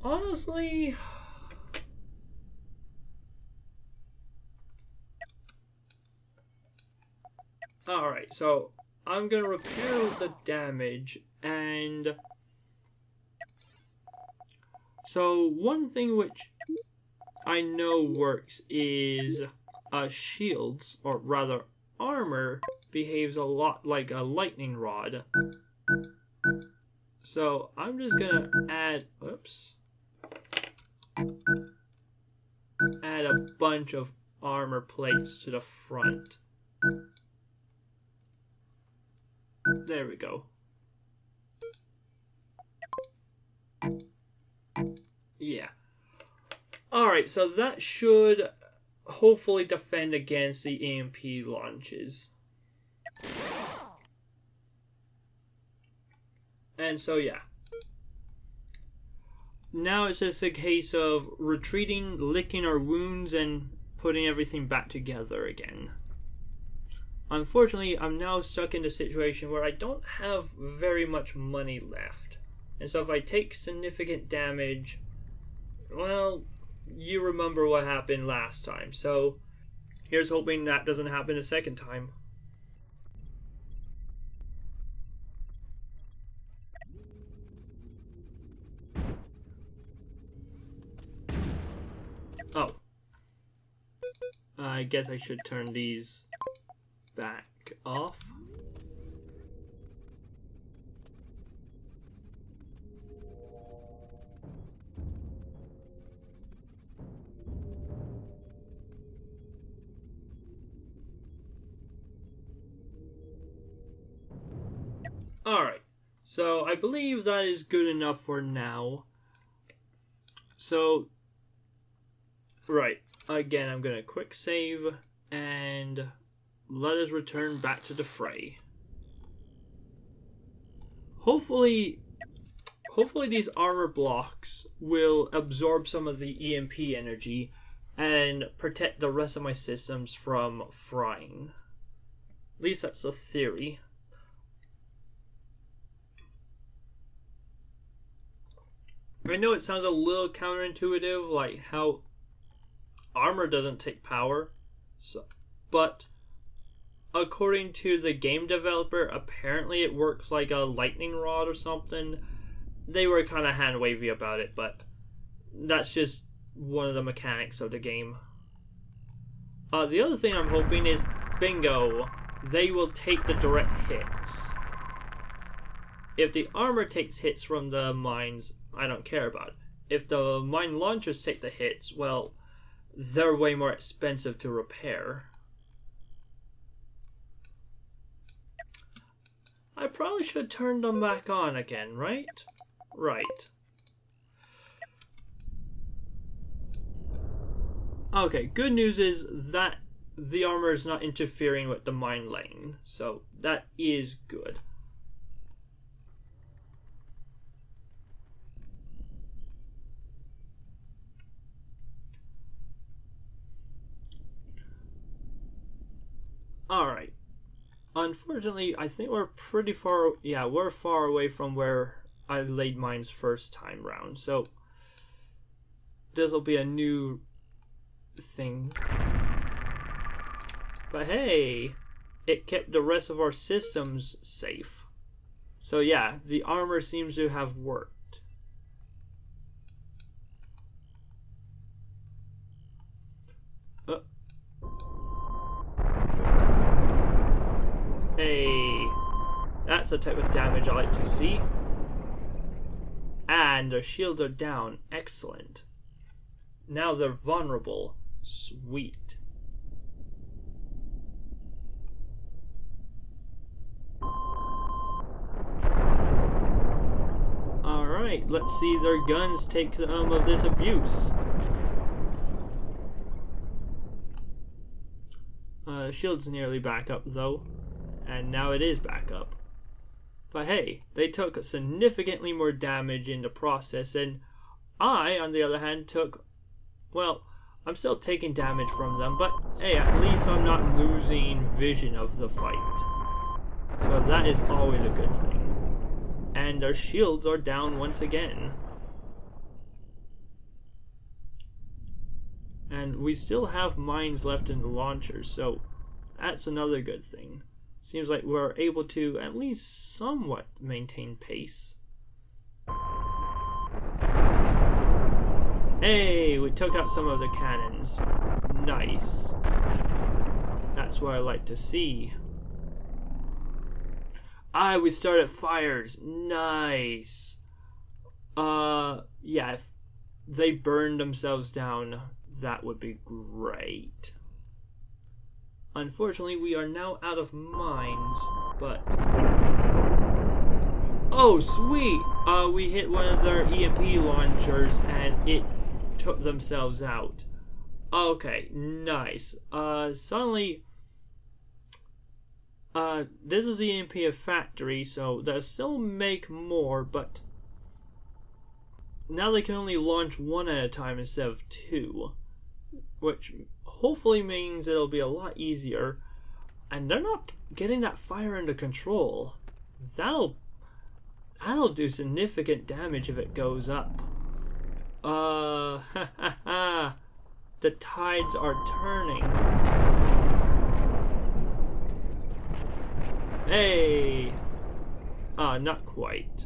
Honestly, alright, so I'm gonna repair the damage, and so one thing which I know works is shields, or rather armor, behaves a lot like a lightning rod. So I'm just gonna add, add a bunch of armor plates to the front. There we go. Yeah. Alright, so that should hopefully defend against the EMP launches. And so yeah. Now it's just a case of retreating, licking our wounds, and putting everything back together again. Unfortunately, I'm now stuck in a situation where I don't have very much money left. And so if I take significant damage, well, you remember what happened last time. So here's hoping that doesn't happen a second time. Oh. I guess I should turn these back off. Alright, so I believe that is good enough for now. So, right, again, I'm going to quick save and let us return back to the fray. Hopefully these armor blocks will absorb some of the EMP energy and protect the rest of my systems from frying. At least that's the theory. I know it sounds a little counterintuitive, like how armor doesn't take power, but according to the game developer, apparently it works like a lightning rod or something. They were kind of hand-wavy about it, but that's just one of the mechanics of the game. The other thing I'm hoping is, bingo, they will take the direct hits. If the armor takes hits from the mines, I don't care about it. If the mine launchers take the hits, well, they're way more expensive to repair. I probably should turn them back on again, right? Right. Okay, good news is that the armor is not interfering with the mine lane, so that is good. Alright. Unfortunately, I think we're pretty far... Yeah, we're far away from where I laid mines first time round. So, this will be a new thing. But hey, it kept the rest of our systems safe. So yeah, the armor seems to have worked. Hey, that's the type of damage I like to see. And their shields are down. Excellent. Now they're vulnerable. Sweet. Alright, let's see their guns take some of this abuse. Shield's nearly back up though. And now it is back up. But hey, they took significantly more damage in the process, and I, on the other hand, took... Well, I'm still taking damage from them, but hey, at least I'm not losing vision of the fight. So that is always a good thing. And their shields are down once again. And we still have mines left in the launchers, so that's another good thing. Seems like we're able to at least somewhat maintain pace. Hey, we took out some of the cannons. Nice. That's what I like to see. We started fires. Nice. Yeah, if they burned themselves down, that would be great. Unfortunately, we are now out of mines, but... Oh, sweet! We hit one of their EMP launchers and it took themselves out. Okay, nice. Suddenly... this is the EMP factory, so they'll still make more, but... Now they can only launch one at a time instead of two. Which hopefully means it'll be a lot easier. And they're not getting that fire under control. That'll do significant damage if it goes up. The tides are turning. Hey! Not quite.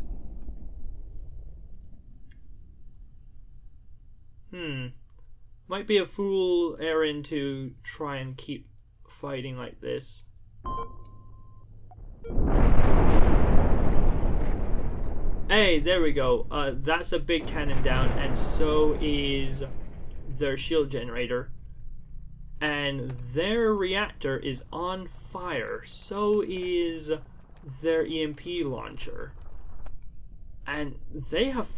Might be a fool errand to try and keep fighting like this. Hey, there we go. That's a big cannon down, and so is their shield generator. And their reactor is on fire. So is their EMP launcher. And they have...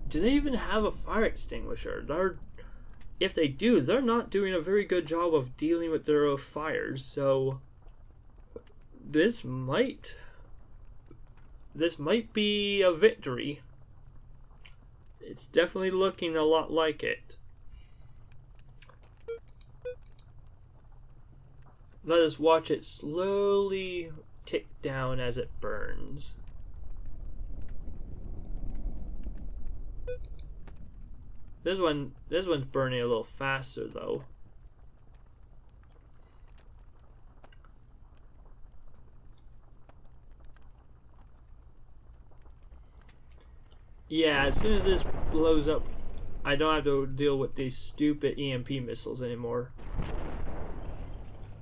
Do they even have a fire extinguisher? If they do, they're not doing a very good job of dealing with their fires, so... This might be a victory. It's definitely looking a lot like it. Let us watch it slowly tick down as it burns. This one's burning a little faster though. Yeah, as soon as this blows up, I don't have to deal with these stupid EMP missiles anymore.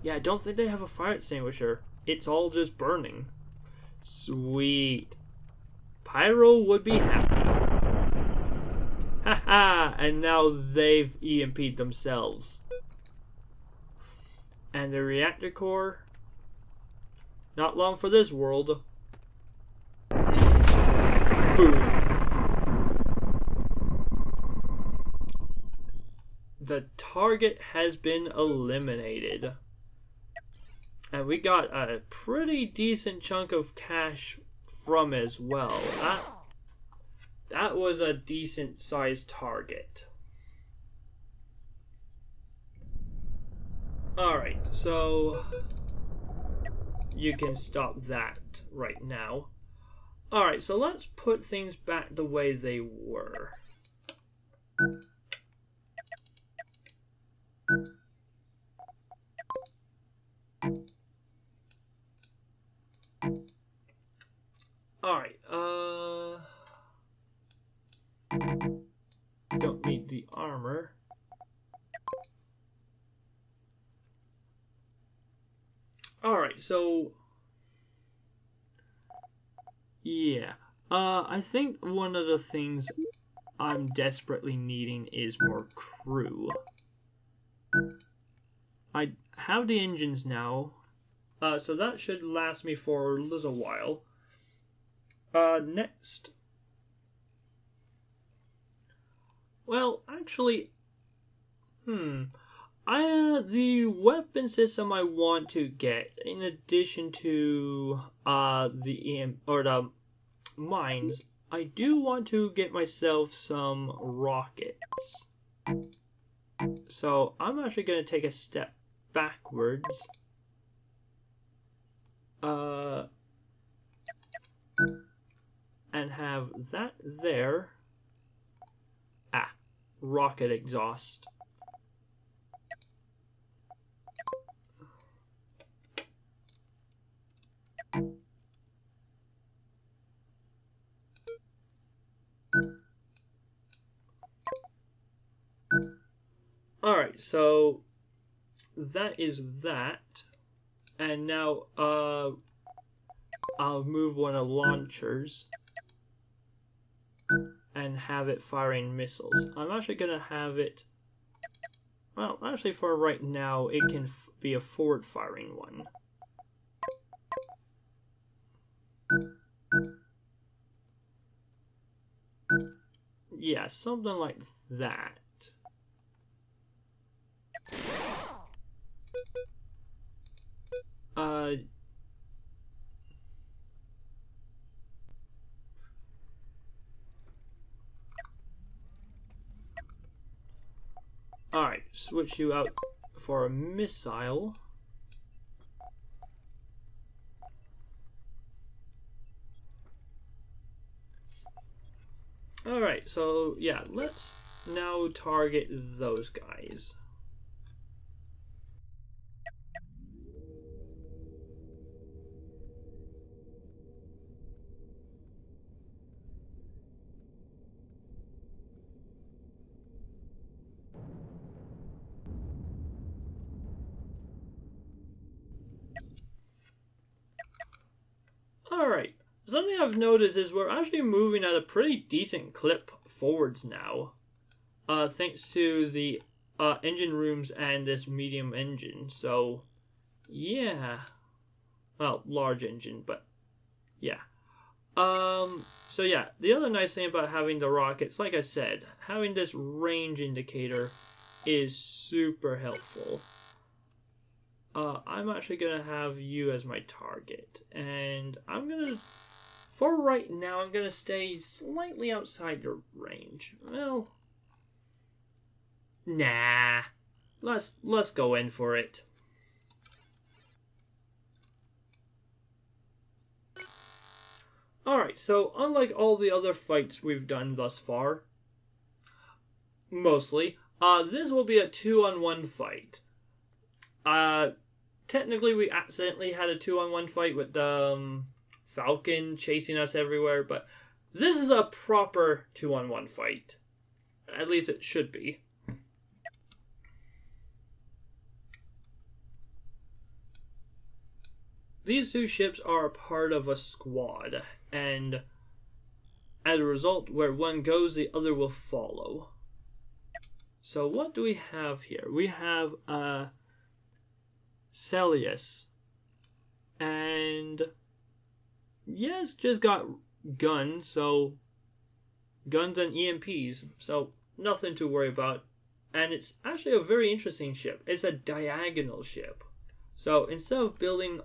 Yeah, I don't think they have a fire extinguisher. It's all just burning. Sweet. Pyro would be happy. Haha, and now they've EMP'd themselves. And the reactor core, not long for this world. Boom. The target has been eliminated. And we got a pretty decent chunk of cash from as well. That was a decent sized target. Alright, so you can stop that right now. Alright, so let's put things back the way they were. Alright, don't need the armor. Alright, so yeah. I think one of the things I'm desperately needing is more crew. I have the engines now, so that should last me for a little while. Next. Well, actually, the weapon system I want to get, in addition to the mines, I do want to get myself some rockets. So I'm actually going to take a step backwards. And have that there. Rocket exhaust. Alright, so that is that. And now I'll move one of the launchers and have it firing missiles. I'm actually going to have it... Well, actually for right now, it can be a forward-firing one. Yeah, something like that. Alright, switch you out for a missile. Alright, so yeah, let's now target those guys. Alright, something I've noticed is we're actually moving at a pretty decent clip forwards now. Thanks to the engine rooms and this medium engine. So, yeah. Well, large engine, but yeah. So yeah, the other nice thing about having the rockets, like I said, having this range indicator is super helpful. I'm actually going to have you as my target. And I'm going to, for right now, I'm going to stay slightly outside your range. Well, nah. Let's go in for it. Alright, so unlike all the other fights we've done thus far, mostly, this will be a 2-on-1 fight. Technically, we accidentally had a 2-on-1 fight with the Falcon chasing us everywhere, but this is a proper 2-on-1 fight. At least it should be. These two ships are a part of a squad, and as a result, where one goes, the other will follow. So what do we have here? We have Celius, and yes, just got guns, so guns and EMPs, so nothing to worry about. And it's actually a very interesting ship. It's a diagonal ship, so instead of building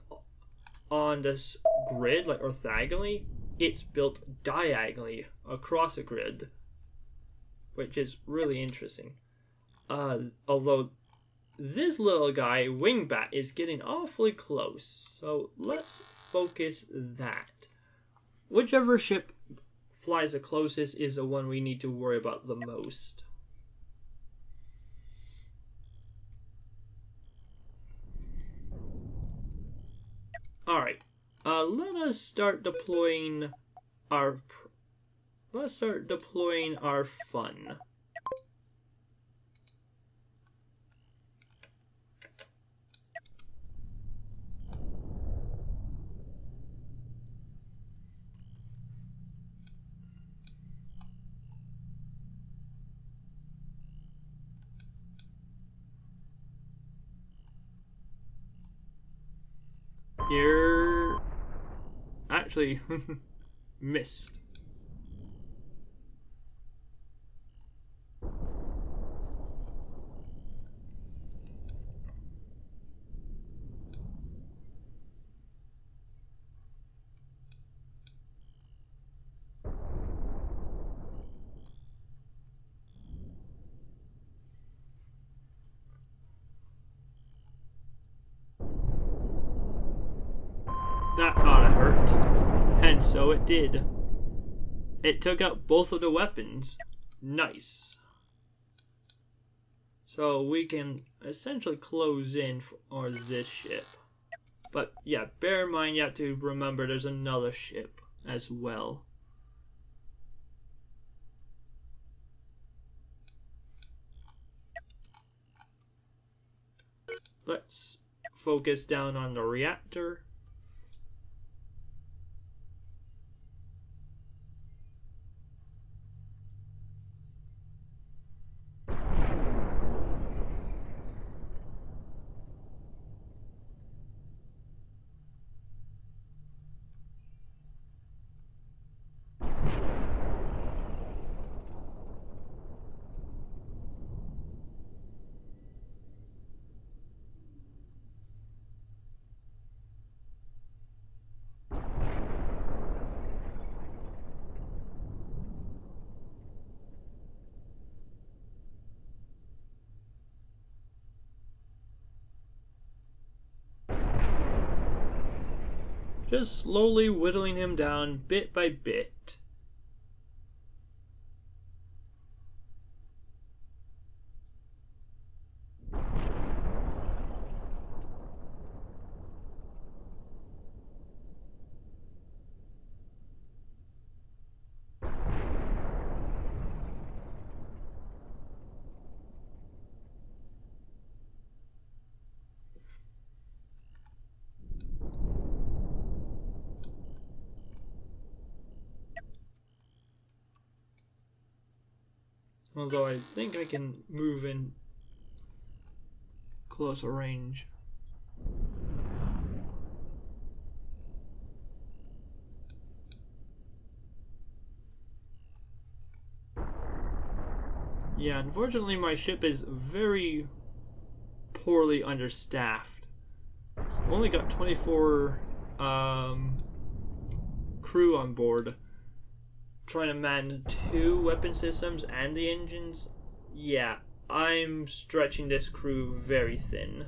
on this grid like orthogonally, it's built diagonally across a grid, which is really interesting. Although this little guy, Wingbat, is getting awfully close. So let's focus that. Whichever ship flies the closest is the one we need to worry about the most. Alright, let us start deploying our fun. You're actually missed. That ought to hurt. And so it did. It took out both of the weapons. Nice. So we can essentially close in for this ship. But yeah, bear in mind you have to remember there's another ship as well. Let's focus down on the reactor. Just slowly whittling him down bit by bit. Although I think I can move in closer range. Yeah, unfortunately my ship is very poorly understaffed. It's only got 24 crew on board. Trying to man 2 weapon systems and the engines. Yeah, I'm stretching this crew very thin.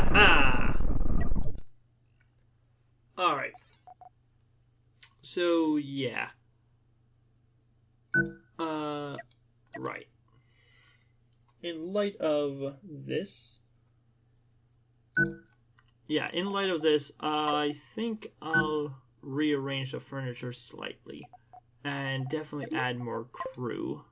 Haha! Alright. So, yeah. Right. In light of this... Yeah, in light of this, I think I'll rearrange the furniture slightly. And definitely add more crew.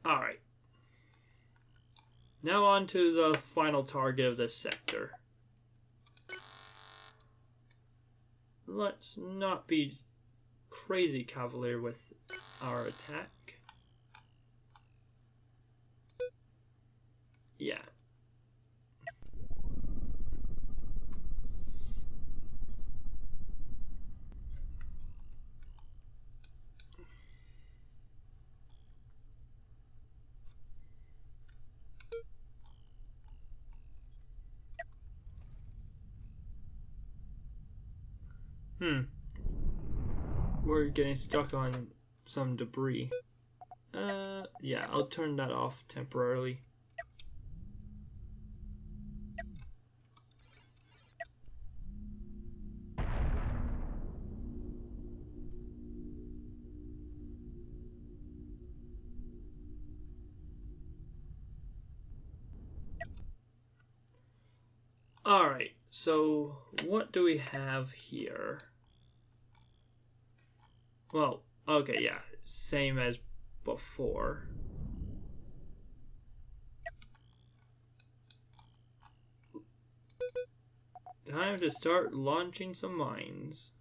Alright. Now on to the final target of this sector. Let's not be crazy cavalier with our attack. Yeah. We're getting stuck on some debris. Yeah, I'll turn that off temporarily. Alright, so what do we have here? Well, okay, yeah, same as before. Time to start launching some mines.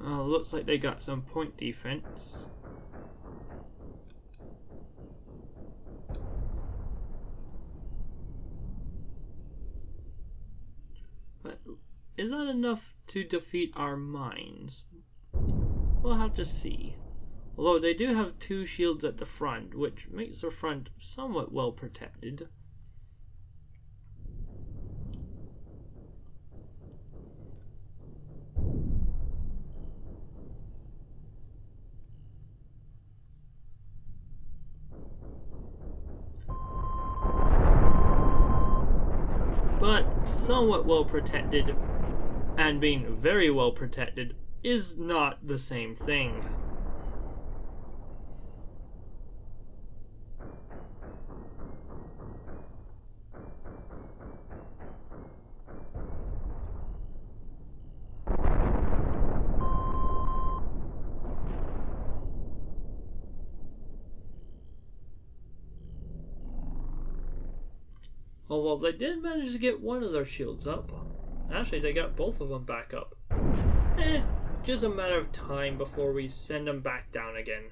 Looks like they got some point defense. But is that enough to defeat our mines? We'll have to see. Although they do have 2 shields at the front, which makes the front somewhat well protected. But somewhat well protected and being very well protected is not the same thing. Although they did manage to get one of their shields up. Actually, they got both of them back up. Just a matter of time before we send them back down again.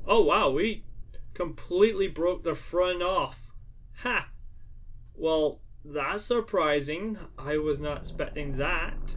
Oh wow, we completely broke the front off. Ha! Well, that's surprising. I was not expecting that.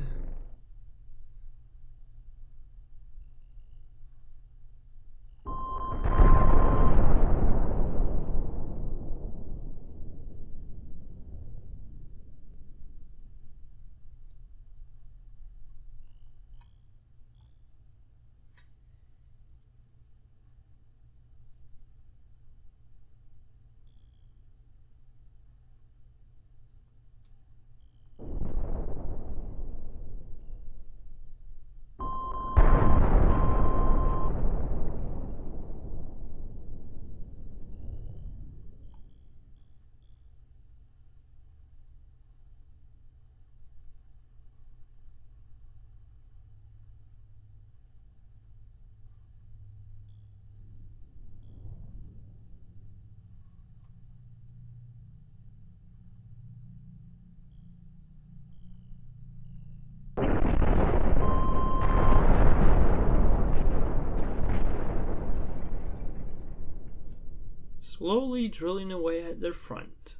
Slowly drilling away at their front.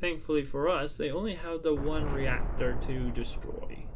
Thankfully for us, they only have the one reactor to destroy.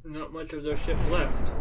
Not much of their ship left.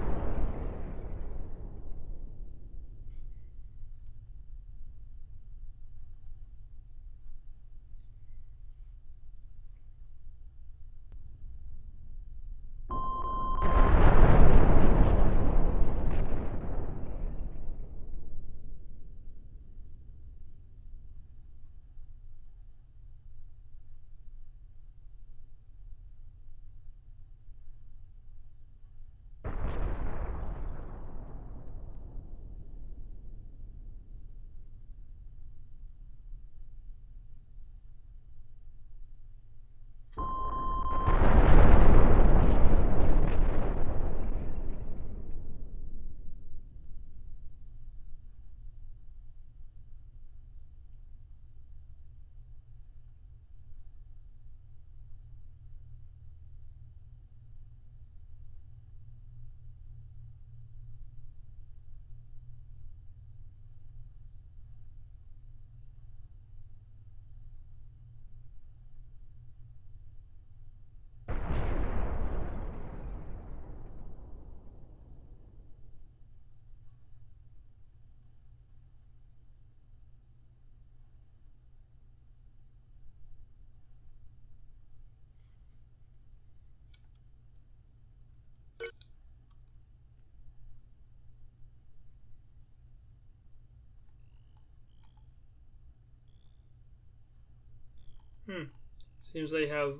Seems they have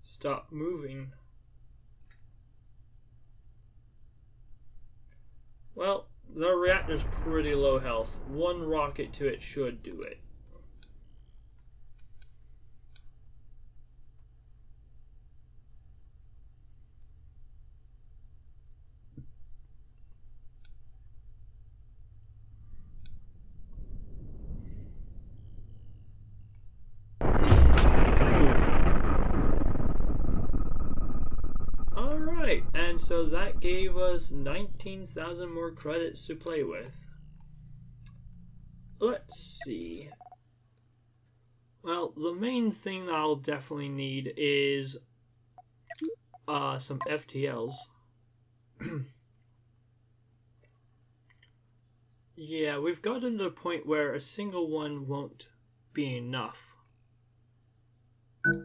stopped moving. Well, their reactor's pretty low health. One rocket to it should do it. Alright, and so that gave us 19,000 more credits to play with. Let's see. Well, the main thing that I'll definitely need is some FTLs. Yeah, we've gotten to the point where a single one won't be enough.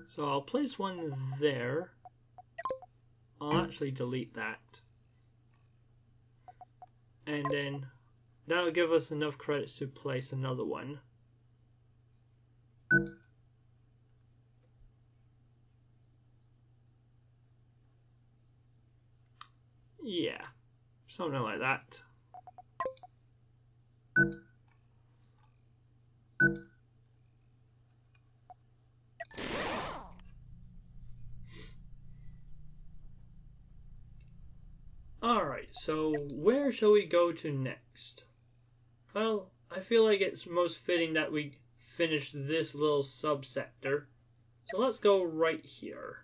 So I'll place one there. I'll actually delete that. And then that'll give us enough credits to place another one. Yeah, something like that. Alright, so where shall we go to next? Well, I feel like it's most fitting that we finish this little subsector. So let's go right here.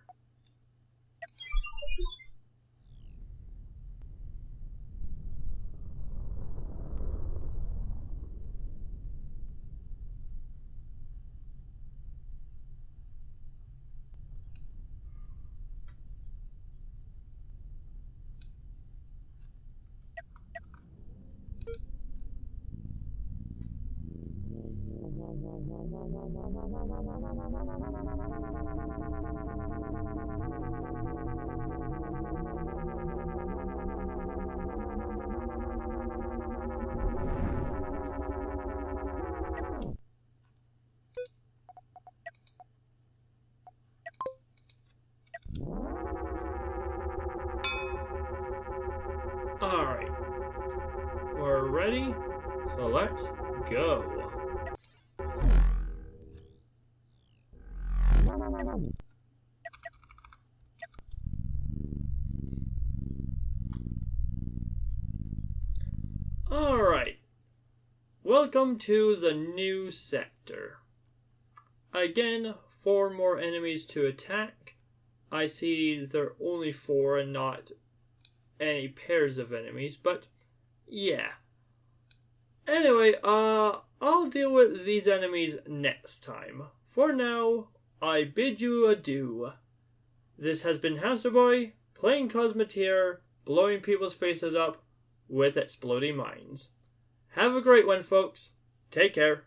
Alright, we're ready, so let's go. Alright, welcome to the new sector. Again, 4 more enemies to attack. I see there are only 4 and not any pairs of enemies, but yeah. Anyway, I'll deal with these enemies next time. For now, I bid you adieu. This has been Hammsuke. playing Cosmoteer, blowing people's faces up with exploding mines. Have a great one, folks. Take care.